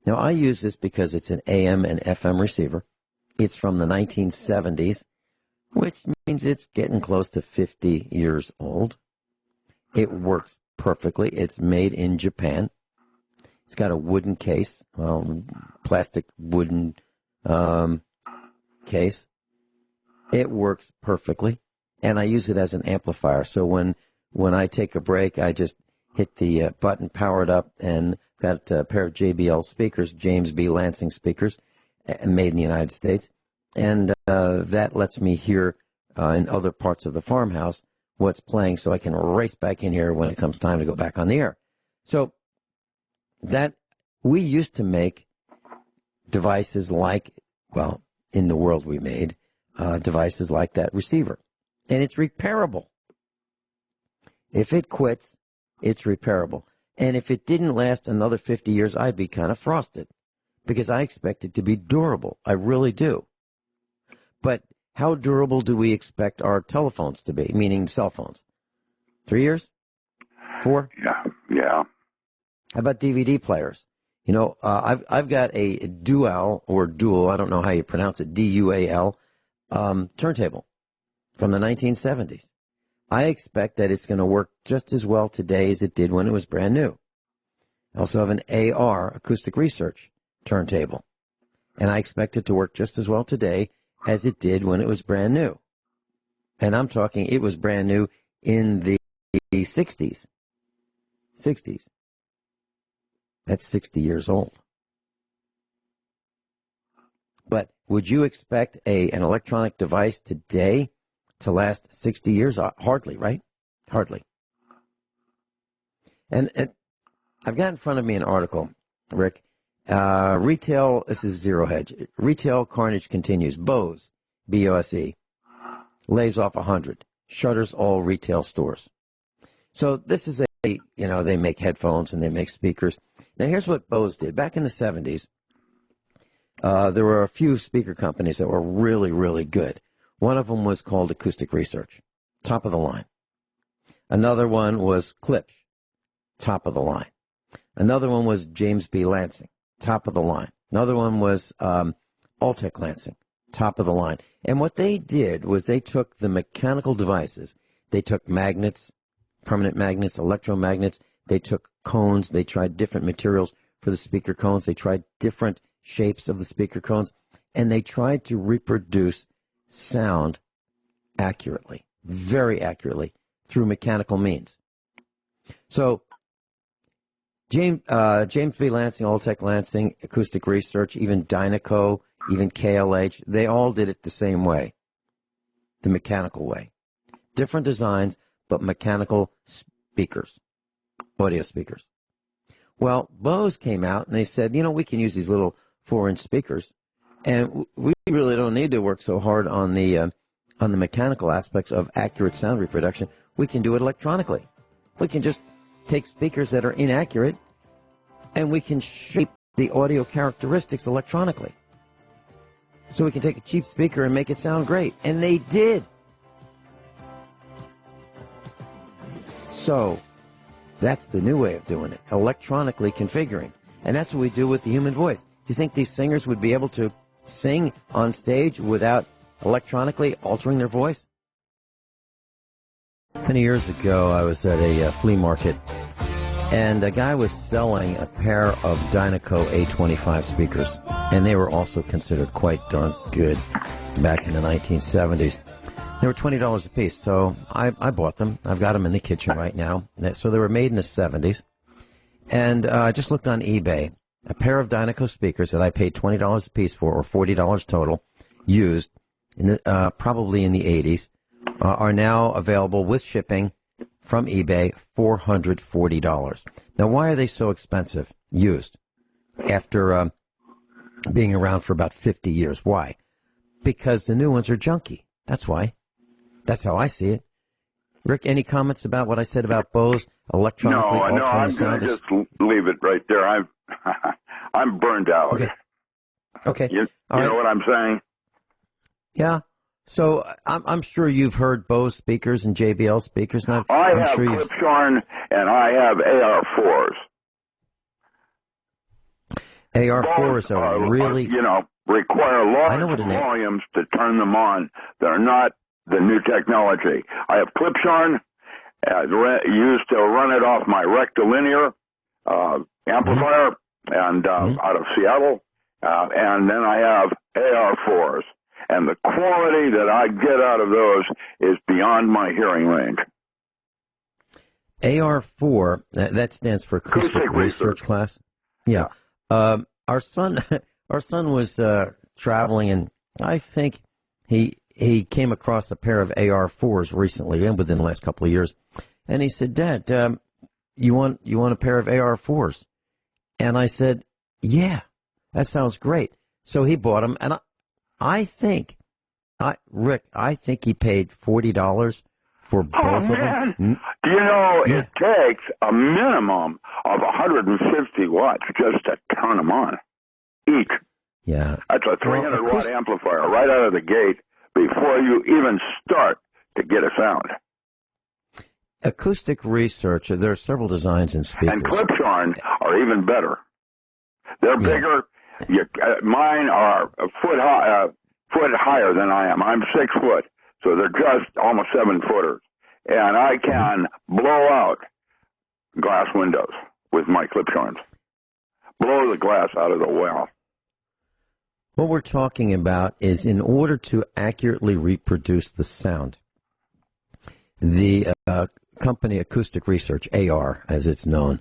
Now, I use this because it's an AM and FM receiver. It's from the 1970s, which means it's getting close to 50 years old. It works perfectly. It's made in Japan. It's got a wooden case, plastic wooden case. It works perfectly, and I use it as an amplifier. So when I take a break, I just hit the button, power it up, and got a pair of JBL speakers, James B. Lansing speakers, made in the United States. And that lets me hear in other parts of the farmhouse what's playing, so I can race back in here when it comes time to go back on the air. So that we used to make devices like, in the world we made devices like that receiver. And it's repairable. If it quits, it's repairable. And if it didn't last another 50 years, I'd be kind of frosted, because I expect it to be durable. I really do. But how durable do we expect our telephones to be, meaning cell phones? 3 years? 4? Yeah. How about DVD players? I've got a dual, I don't know how you pronounce it, DUAL, turntable from the 1970s. I expect that it's going to work just as well today as it did when it was brand new. I also have an AR, acoustic research, turntable. And I expect it to work just as well today as it did when it was brand new. And I'm talking, it was brand new in the 60s. 60s. That's 60 years old. But would you expect an electronic device today to last 60 years? Hardly, right? Hardly. And I've got in front of me an article, Rick. Retail, this is Zero Hedge. Retail carnage continues. Bose, B-O-S-E, lays off 100. Shutters all retail stores. So this is they make headphones and they make speakers. Now here's what Bose did. Back in the 70s, there were a few speaker companies that were really, really good. One of them was called Acoustic Research, top of the line. Another one was Klipsch, top of the line. Another one was James B. Lansing, top of the line. Another one was Altec Lansing, top of the line. And what they did was they took the mechanical devices. They took magnets, permanent magnets, electromagnets. They took cones. They tried different materials for the speaker cones. They tried different shapes of the speaker cones. And they tried to reproduce sound accurately, very accurately, through mechanical means. So James B. Lansing, Altec Lansing, Acoustic Research, even Dynaco, even KLH, they all did it the same way, the mechanical way. Different designs, but mechanical speakers, audio speakers. Well, Bose came out and they said, we can use these little 4-inch speakers, and we really don't need to work so hard on the mechanical aspects of accurate sound reproduction. We can do it electronically. We can just take speakers that are inaccurate, and we can shape the audio characteristics electronically. So we can take a cheap speaker and make it sound great. And they did. So that's the new way of doing it, electronically configuring. And that's what we do with the human voice. Do you think these singers would be able to sing on stage without electronically altering their voice? 10 years ago, I was at a flea market, and a guy was selling a pair of Dynaco A25 speakers, and they were also considered quite darn good back in the 1970s. They were $20 a piece, so I bought them. I've got them in the kitchen right now. So they were made in the 70s, and I just looked on eBay. A pair of Dynaco speakers that I paid $20 a piece for, or $40 total, used, probably in the 80s, are now available with shipping from eBay, $440. Now, why are they so expensive, used, after being around for about 50 years? Why? Because the new ones are junky. That's why. That's how I see it. Rick, any comments about what I said about Bose electronically altering I'm the sound? going to just leave it right there. I'm burned out. Okay. You know what I'm saying? Yeah. So I'm sure you've heard Bose speakers and JBL speakers. And I have Clipshorn and I have AR4s. AR4s are really... require large volumes to turn them on that are not the new technology. I have Clipshorn, used to run it off my rectilinear amplifier and out of Seattle, and then I have AR4s. And the quality that I get out of those is beyond my hearing range. AR4, that stands for Acoustic Research Class. Yeah. Our son was traveling, and I think he came across a pair of AR4s recently, and within the last couple of years. And he said, "Dad, you want a pair of AR4s?" And I said, "Yeah, that sounds great." So he bought them, and Rick, I think he paid $40 for both of them. Do you know, it takes a minimum of 150 watts just to turn them on, each. Yeah. That's a 300-watt amplifier right out of the gate before you even start to get a sound. Acoustic Research, there are several designs in speakers. And Clipshorn are even better. They're bigger. Mine are a foot higher than I am. I'm 6 foot, so they're just almost 7-footers. And I can blow out glass windows with my Clipshorns. Blow the glass out of the well. What we're talking about is in order to accurately reproduce the sound, the company Acoustic Research, AR as it's known,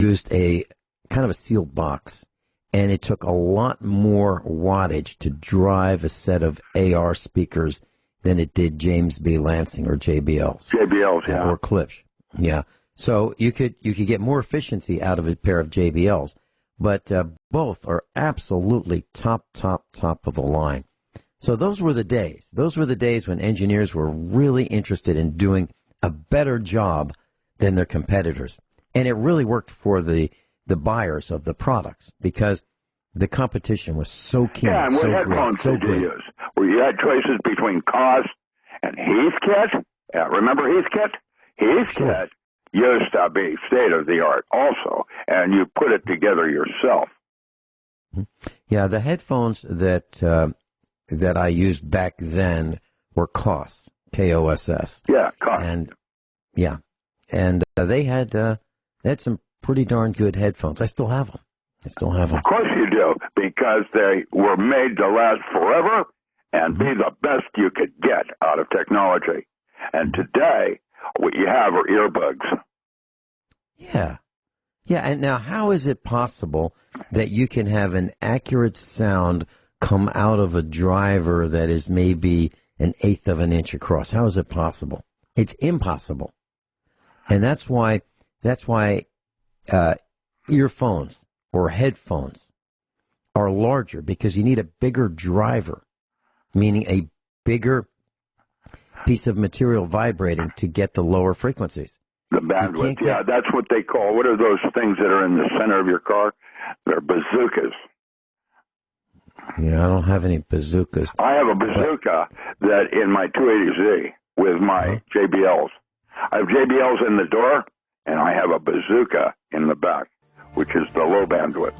used a kind of a sealed box, and it took a lot more wattage to drive a set of AR speakers than it did James B. Lansing or JBLs. JBLs, yeah. Or Klipsch, yeah. So you could get more efficiency out of a pair of JBLs, but both are absolutely top of the line. So those were the days. Those were the days when engineers were really interested in doing a better job than their competitors. And it really worked for the buyers of the products because the competition was so keen, yeah, and so what great, headphones so did you good. use? Where you had choices between Koss and Heathkit? Yeah, remember Heathkit? Heathkit used to be state-of-the-art also, and you put it together yourself. Yeah, the headphones that I used back then were Koss, Koss. Yeah, Koss. And yeah, and they had some pretty darn good headphones. I still have them. Of course you do, because they were made to last forever and be the best you could get out of technology. And today, what you have are earbuds. Yeah. Yeah, and now how is it possible that you can have an accurate sound come out of a driver that is maybe an eighth of an inch across? How is it possible? It's impossible. And that's why earphones or headphones are larger, because you need a bigger driver, meaning a bigger piece of material vibrating to get the lower frequencies. The bandwidth, yeah, that's what they call, what are those things that are in the center of your car? They're bazookas. Yeah, I don't have any bazookas. I have a bazooka that in my 280Z with my JBLs. I have JBLs in the door, and I have a bazooka in the back, which is the low bandwidth.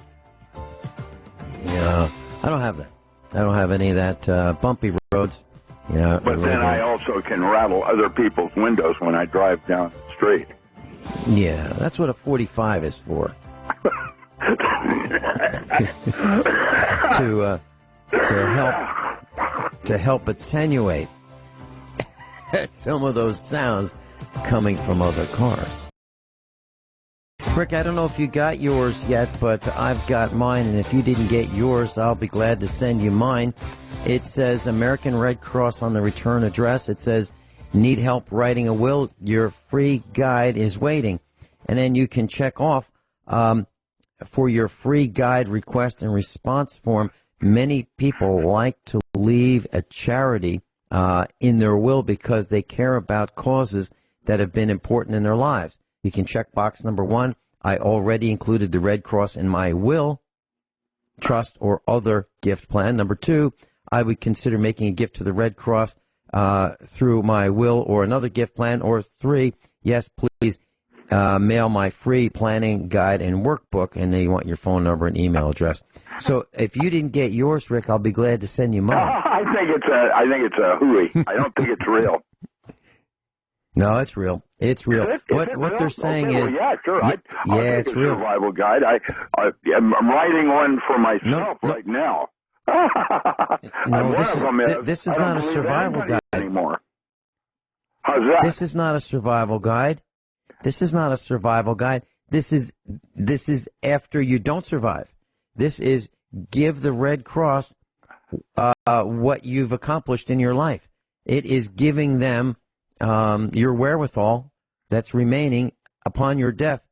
Yeah, I don't have that. I don't have any of that bumpy roads. Yeah, but then I also can rattle other people's windows when I drive down the street. Yeah, that's what a 45 is for. to help attenuate some of those sounds coming from other cars. Rick, I don't know if you got yours yet, but I've got mine, and if you didn't get yours, I'll be glad to send you mine. It says American Red Cross on the return address. It says, need help writing a will? Your free guide is waiting. And then you can check off for your free guide request and response form. Many people like to leave a charity in their will because they care about causes that have been important in their lives. You can check box number 1. I already included the Red Cross in my will, trust, or other gift plan. Number 2, I would consider making a gift to the Red Cross through my will or another gift plan. Or 3, yes, please mail my free planning guide and workbook, and then you want your phone number and email address. So if you didn't get yours, Rick, I'll be glad to send you mine. I think it's a hooey. I don't think it's real. No, it's real. It's real. What they're saying is, yeah, sure. Yeah, I'll take it's a real. survival guide. I'm writing one for myself right now. No, this is not a survival guide anymore. How's that? This is not a survival guide. This is not a survival guide. This is after you don't survive. This is give the Red Cross what you've accomplished in your life. It is giving them your wherewithal that's remaining upon your death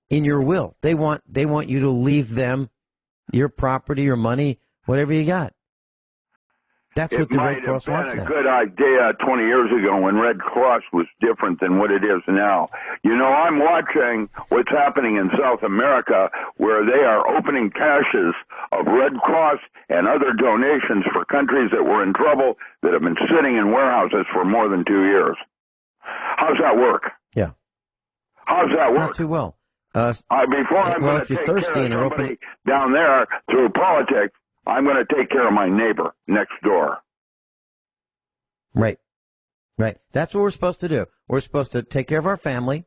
in your will. They want you to leave them your property, your money, whatever you got. That's what the Red Cross wants now. It might have been a good idea 20 years ago when Red Cross was different than what it is now. You know, I'm watching what's happening in South America where they are opening caches of Red Cross and other donations for countries that were in trouble that have been sitting in warehouses for more than 2 years. How's that work? Yeah. How's that work? Not too well. Before I'm going to take care of somebody down there through politics, I'm going to take care of my neighbor next door. Right. Right. That's what we're supposed to do. We're supposed to take care of our family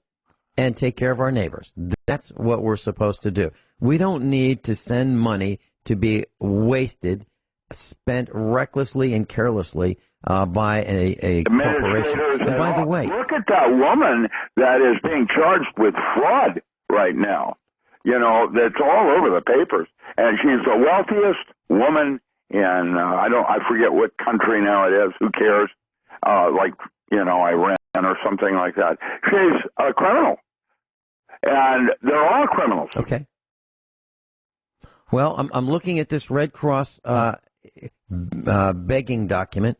and take care of our neighbors. That's what we're supposed to do. We don't need to send money to be wasted, spent recklessly and carelessly by a corporation. And by the way, look at that woman that is being charged with fraud right now. You know, that's all over the papers, and she's the wealthiest woman in I forget what country now it is. Who cares? Like, you know, Iran or something like that. She's a criminal, and they're all criminals. Okay. Well, I'm looking at this Red Cross begging document,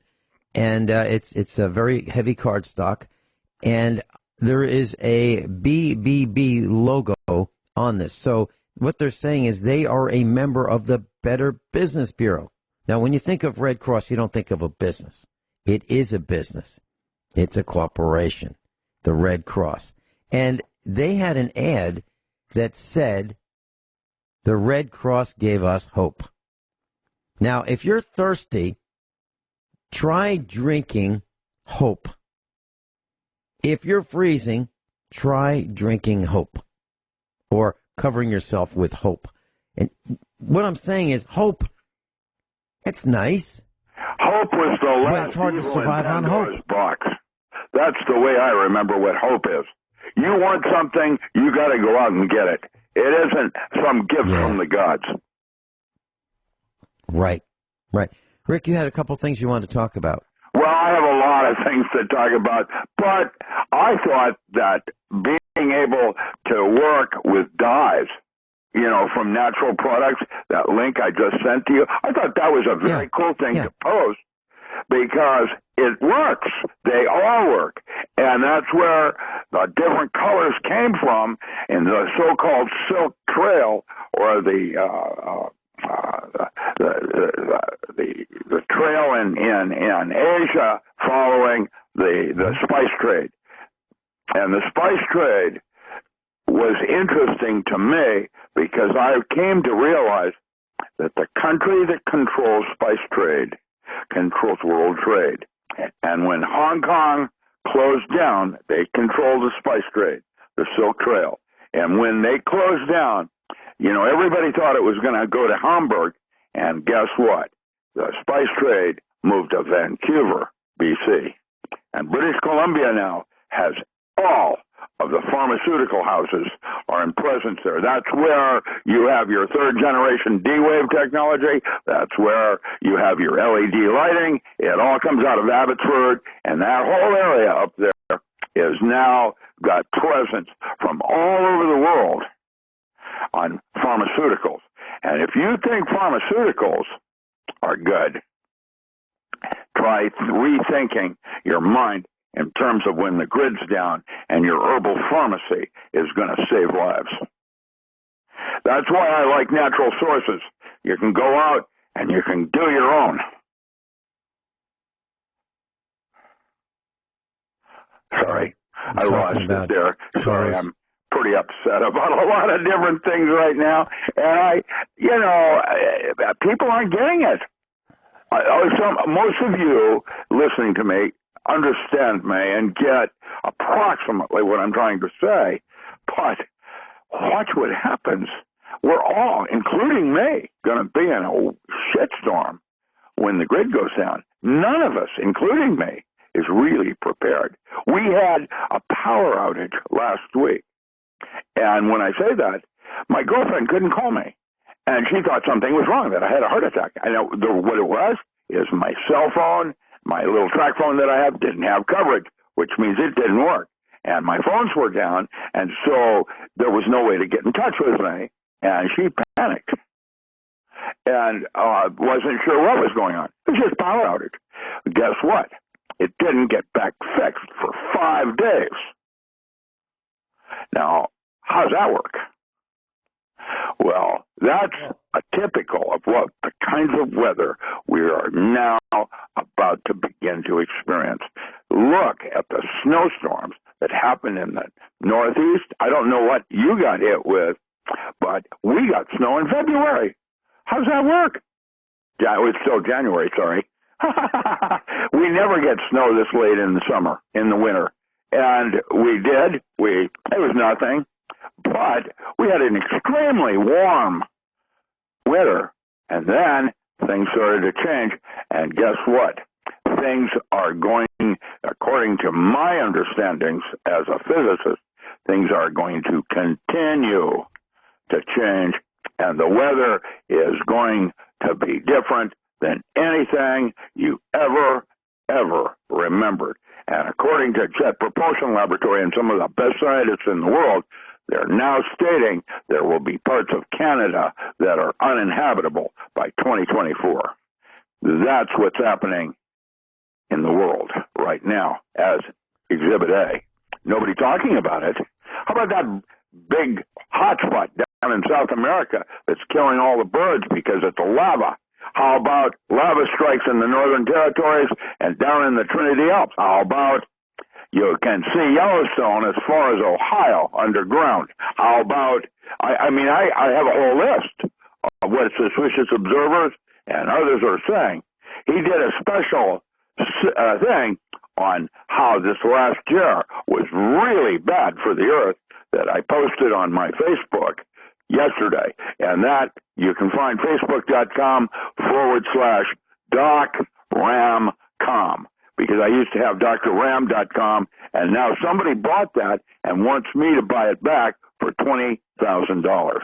and it's a very heavy cardstock, and there is a BBB logo on this. So what they're saying is they are a member of the Better Business Bureau. Now, when you think of Red Cross, you don't think of a business. It is a business. It's a corporation, the Red Cross. And they had an ad that said, the Red Cross gave us hope. Now, if you're thirsty, try drinking hope. If you're freezing, try drinking hope or covering yourself with hope. And what I'm saying is hope, it's nice. Hope was the last but it's hard to survive on hope. Box. That's the way I remember what hope is. You want something, you got to go out and get it. It isn't some gift from the gods. Right. Rick, you had a couple things you wanted to talk about. Well, I have a lot of things to talk about, but I thought that being able to work with dyes, you know, from natural products, that link I just sent to you, I thought that was a very cool thing to post because it works. They all work. And that's where the different colors came from in the so-called silk trail or the trail in Asia following the spice trade. And the spice trade was interesting to me because I came to realize that the country that controls spice trade controls world trade. And when Hong Kong closed down, they controlled the spice trade, the Silk Trail. And when they closed down, you know, everybody thought it was going to go to Hamburg, and guess what? The spice trade moved to Vancouver, BC. And British Columbia now has all of the pharmaceutical houses are in presence there. That's where you have your third generation D-Wave technology. That's where you have your LED lighting. It all comes out of Abbotsford, and that whole area up there is now got presence from all over the world on pharmaceuticals. And if you think pharmaceuticals are good, try rethinking your mind in terms of when the grid's down and your herbal pharmacy is going to save lives. That's why I like natural sources. You can go out and you can do your own. Sorry, I lost it there. Sorry, I'm pretty upset about a lot of different things right now. And people aren't getting it. Most of you listening to me understand me and get approximately what I'm trying to say. But watch what happens. We're all, including me, going to be in a shitstorm when the grid goes down. None of us, including me, is really prepared. We had a power outage last week. And when I say that, my girlfriend couldn't call me. And she thought something was wrong, that I had a heart attack. I know what it was is my cell phone, my little track phone that I have didn't have coverage, which means it didn't work. And my phones were down, and so there was no way to get in touch with me. And she panicked and wasn't sure what was going on. It was just power outage. Guess what? It didn't get back fixed for 5 days. Now, how's that work? Well, that's typical of what the kinds of weather we are now about to begin to experience. Look at the snowstorms that happened in the Northeast. I don't know what you got hit with, but we got snow in February. How's that work? Yeah, it was still January, sorry. We never get snow this late in the summer, in the winter. And we did. It was nothing. But we had an extremely warm winter And then things started to change, and guess what? Things are going, according to my understandings as a physicist, things are going to continue to change, and the weather is going to be different than anything you ever remembered. And according to Jet Propulsion Laboratory and some of the best scientists in the world, they're now stating there will be parts of Canada that are uninhabitable by 2024. That's what's happening in the world right now as Exhibit A. Nobody talking about it. How about that big hotspot down in South America that's killing all the birds because it's lava? How about lava strikes in the Northern Territories and down in the Trinity Alps? How about you can see Yellowstone as far as Ohio underground? How about, I have a whole list of what suspicious observers and others are saying. He did a special thing on how this last year was really bad for the Earth that I posted on my Facebook yesterday. And that you can find facebook.com/DocRamCom, because I used to have drram.com, and now somebody bought that and wants me to buy it back for $20,000.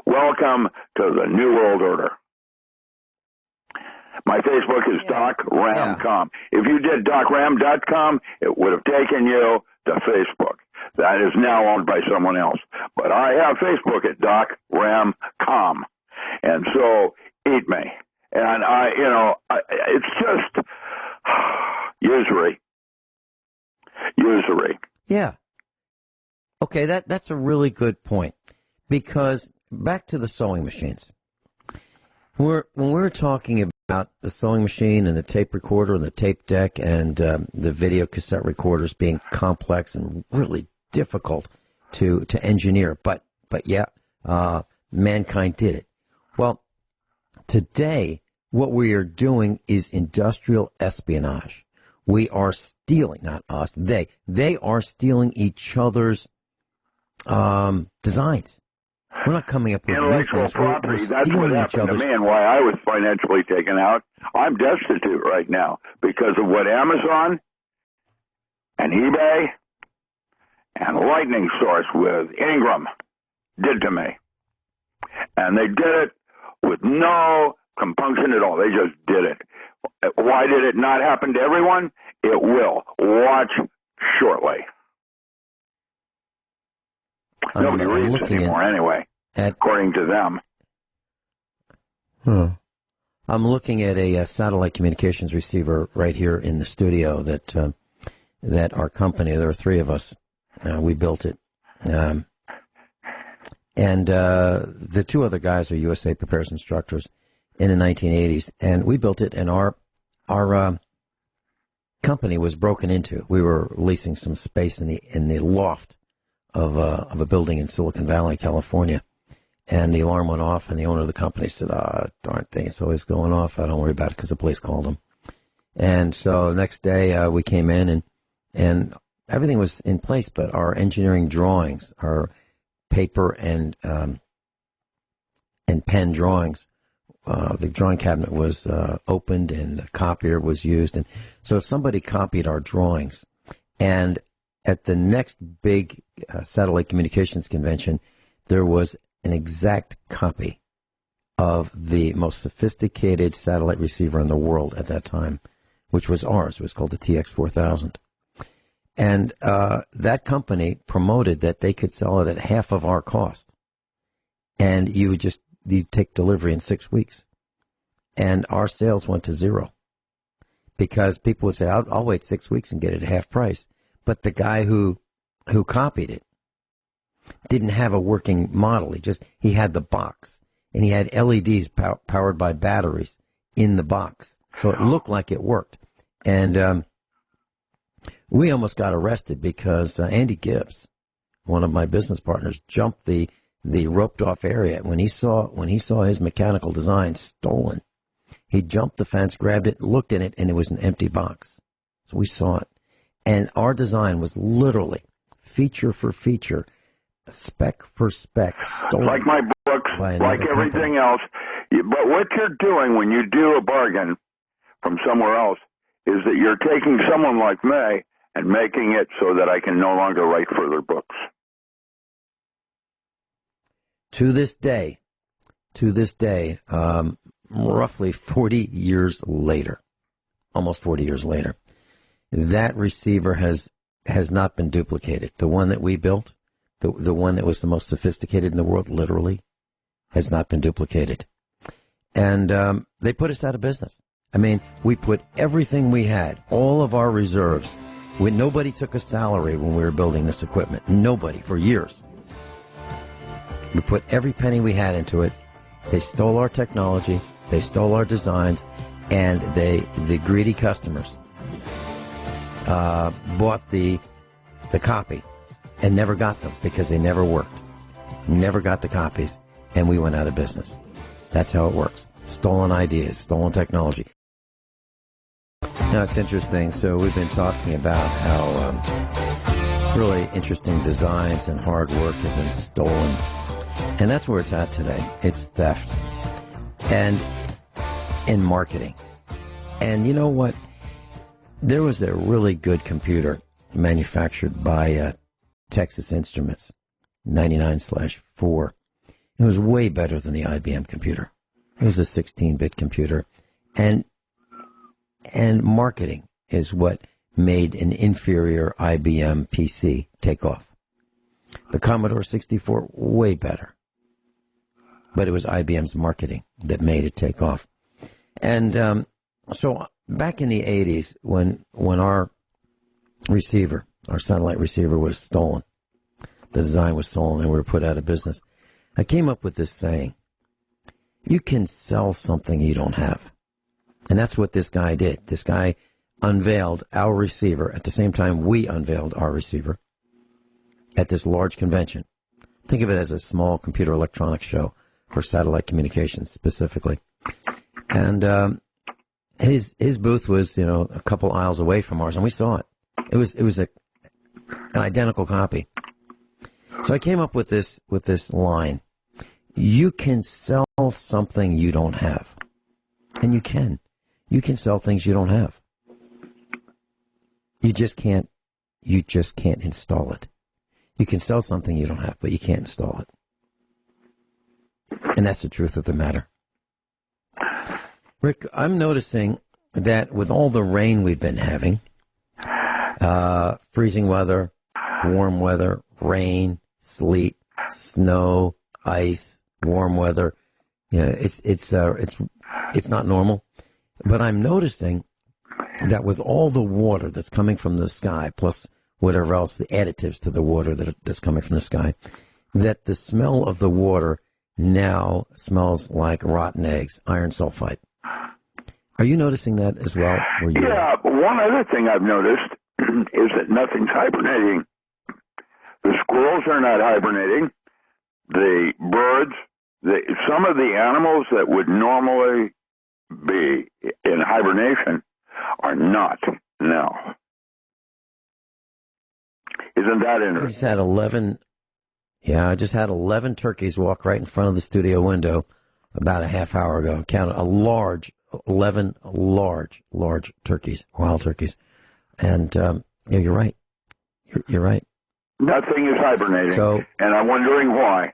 Welcome to the New World Order. My Facebook is DocRamCom. If you did DocRam.com, it would have taken you to Facebook. That is now owned by someone else. But I have Facebook at DocRamCom. And so, eat me. And it's just usury. Yeah. Okay, that's a really good point. Because back to the sewing machines. When we're talking about the sewing machine and the tape recorder and the tape deck and the video cassette recorders being complex and really difficult to engineer, but mankind did it. Well, today what we are doing is industrial espionage. We are stealing, not us, they are stealing each other's designs. We're not coming up with intellectual property. That's what happened to me and why I was financially taken out. I'm destitute right now because of what Amazon and eBay and Lightning Source with Ingram did to me. And they did it with no compunction at all. They just did it. Why did it not happen to everyone? It will. Watch shortly. Nobody reads anymore anyway, according to them. I'm looking at a satellite communications receiver right here in the studio that our company, there are three of us, we built it. And the two other guys are USA Prepares instructors in the 1980s. And we built it, and our company was broken into. We were leasing some space in the loft of a building in Silicon Valley, California. And the alarm went off, and the owner of the company said, darn thing, it's always going off. I don't worry about it, because the police called him. And so the next day we came in, and everything was in place, but our engineering drawings, our paper and pen drawings, the drawing cabinet was opened, and a copier was used. And so somebody copied our drawings. And at the next big satellite communications convention, there was an exact copy of the most sophisticated satellite receiver in the world at that time, which was ours. It was called the TX4000. And that company promoted that they could sell it at half of our cost. And you'd take delivery in 6 weeks. And our sales went to zero. Because people would say, I'll wait 6 weeks and get it at half price. But the guy who copied it didn't have a working model. He had the box, and he had LEDs powered by batteries in the box, so it looked like it worked. And we almost got arrested because Andy Gibbs, one of my business partners, jumped the roped off area when he saw his mechanical design stolen. He jumped the fence, grabbed it, looked in it, and it was an empty box. So we saw it. And our design was literally feature for feature, spec for spec, stolen. Like my books, like everything else, But what you're doing when you do a bargain from somewhere else is that you're taking someone like me and making it so that I can no longer write further books. To this day, roughly 40 years later, almost 40 years later, that receiver has not been duplicated. The one that we built, the one that was the most sophisticated in the world, literally, has not been duplicated. And they put us out of business. I mean, we put everything we had, all of our reserves. Nobody took a salary when we were building this equipment. Nobody, for years. We put every penny we had into it. They stole our technology. They stole our designs. And the greedy customers bought the copy and never got them because they never worked. Never got the copies. And we went out of business. That's how it works. Stolen ideas, stolen technology. Now, it's interesting. So we've been talking about how really interesting designs and hard work have been stolen. And that's where it's at today. It's theft and in marketing. And you know what? There was a really good computer manufactured by Texas Instruments, 99/4. It was way better than the IBM computer. It was a 16-bit computer. And marketing is what made an inferior IBM PC take off. The Commodore 64, way better. But it was IBM's marketing that made it take off. And so back in the 80s, when our receiver, our satellite receiver, was stolen, the design was stolen, and we were put out of business, I came up with this saying: you can sell something you don't have. And that's what this guy did. This guy unveiled our receiver at the same time we unveiled our receiver at this large convention. Think of it as a small computer electronics show for satellite communications specifically. And his booth was, a couple aisles away from ours, and we saw it. It was an identical copy. So I came up with this line: you can sell something you don't have. And you can. You can sell things you don't have. You just can't install it. You can sell something you don't have, but you can't install it. And that's the truth of the matter. Rick, I'm noticing that with all the rain we've been having, freezing weather, warm weather, rain, sleet, snow, ice, warm weather, it's not normal. But I'm noticing that with all the water that's coming from the sky, plus whatever else, the additives to the water that's coming from the sky, that the smell of the water now smells like rotten eggs, iron sulfide. Are you noticing that as well? Yeah, but one other thing I've noticed is that nothing's hibernating. The squirrels are not hibernating. The birds, some of the animals that would normally be in hibernation are not now. Isn't that interesting? I just had 11 turkeys walk right in front of the studio window about a half hour ago. Counted 11 large turkeys, wild turkeys. And you're right. You're right. Nothing is hibernating, and I'm wondering why.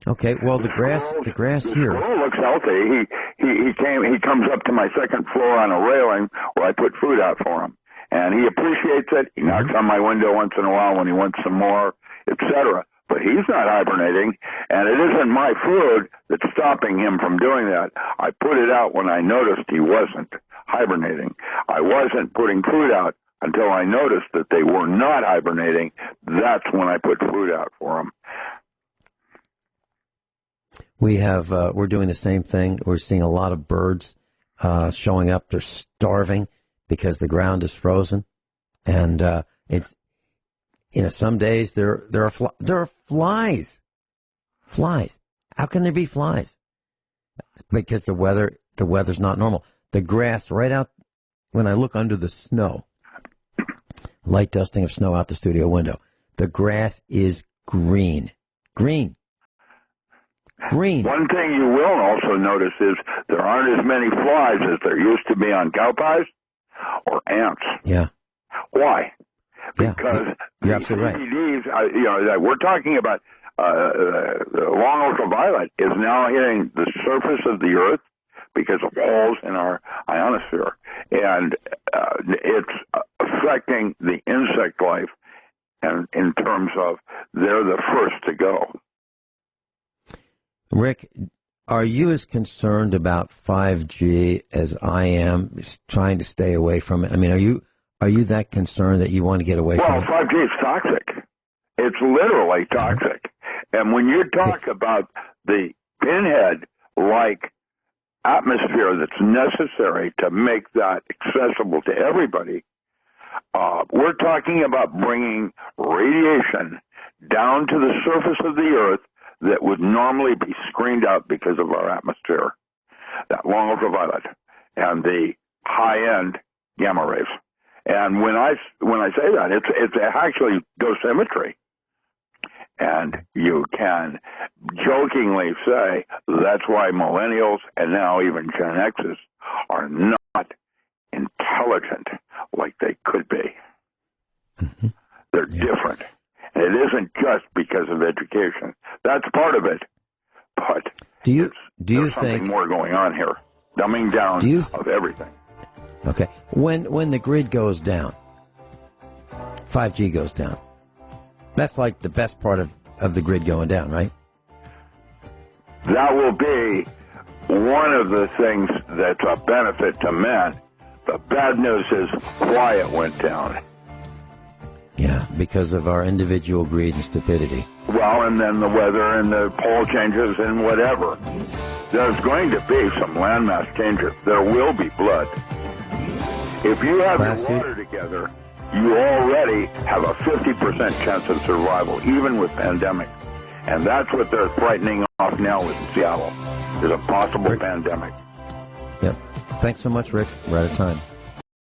Okay, well, the grass here. The looks healthy. He comes up to my second floor on a railing where I put food out for him, and he appreciates it. He knocks on my window once in a while when he wants some more, etc. But he's not hibernating, and it isn't my food that's stopping him from doing that. I put it out when I noticed he wasn't hibernating. I wasn't putting food out until I noticed that they were not hibernating. That's when I put food out for him. We're doing the same thing. We're seeing a lot of birds showing up. They're starving because the ground is frozen, and it's some days there are flies. Flies. How can there be flies? Because the weather's not normal. The grass right out when I look under the snow, light dusting of snow out the studio window. The grass is green. Green. green. One thing you will also notice is there aren't as many flies as there used to be on cow pies or ants. Yeah. Why? Yeah. Because You're the absolutely right. CVDs, we're talking about the long ultraviolet is now hitting the surface of the Earth because of holes in our ionosphere, and it's affecting the insect life, and in terms of they're the first to go. Rick, are you as concerned about 5G as I am, trying to stay away from it? I mean, are you that concerned that you want to get away from it? Well, 5G is toxic. It's literally toxic. And when you talk about the pinhead-like atmosphere that's necessary to make that accessible to everybody, we're talking about bringing radiation down to the surface of the Earth that would normally be screened out because of our atmosphere, that long ultraviolet and the high-end gamma rays. And when I say that, it's actually dosimetry. And you can jokingly say that's why millennials and now even Gen X's are not intelligent like they could be. Mm-hmm. They're different. And it isn't just because of education. That's part of it. But there's something more going on here. Dumbing down of everything. Okay. When the grid goes down, 5G goes down, that's like the best part of the grid going down, right? That will be one of the things that's a benefit to men. The bad news is why it went down. Yeah, because of our individual greed and stupidity. Well, and then the weather and the pole changes and whatever. There's going to be some landmass changes. There will be blood. If you have your water together, you already have a 50% chance of survival, even with pandemic. And that's what they're frightening off now in Seattle, is a possible pandemic. Yep. Thanks so much, Rick. We're out of time.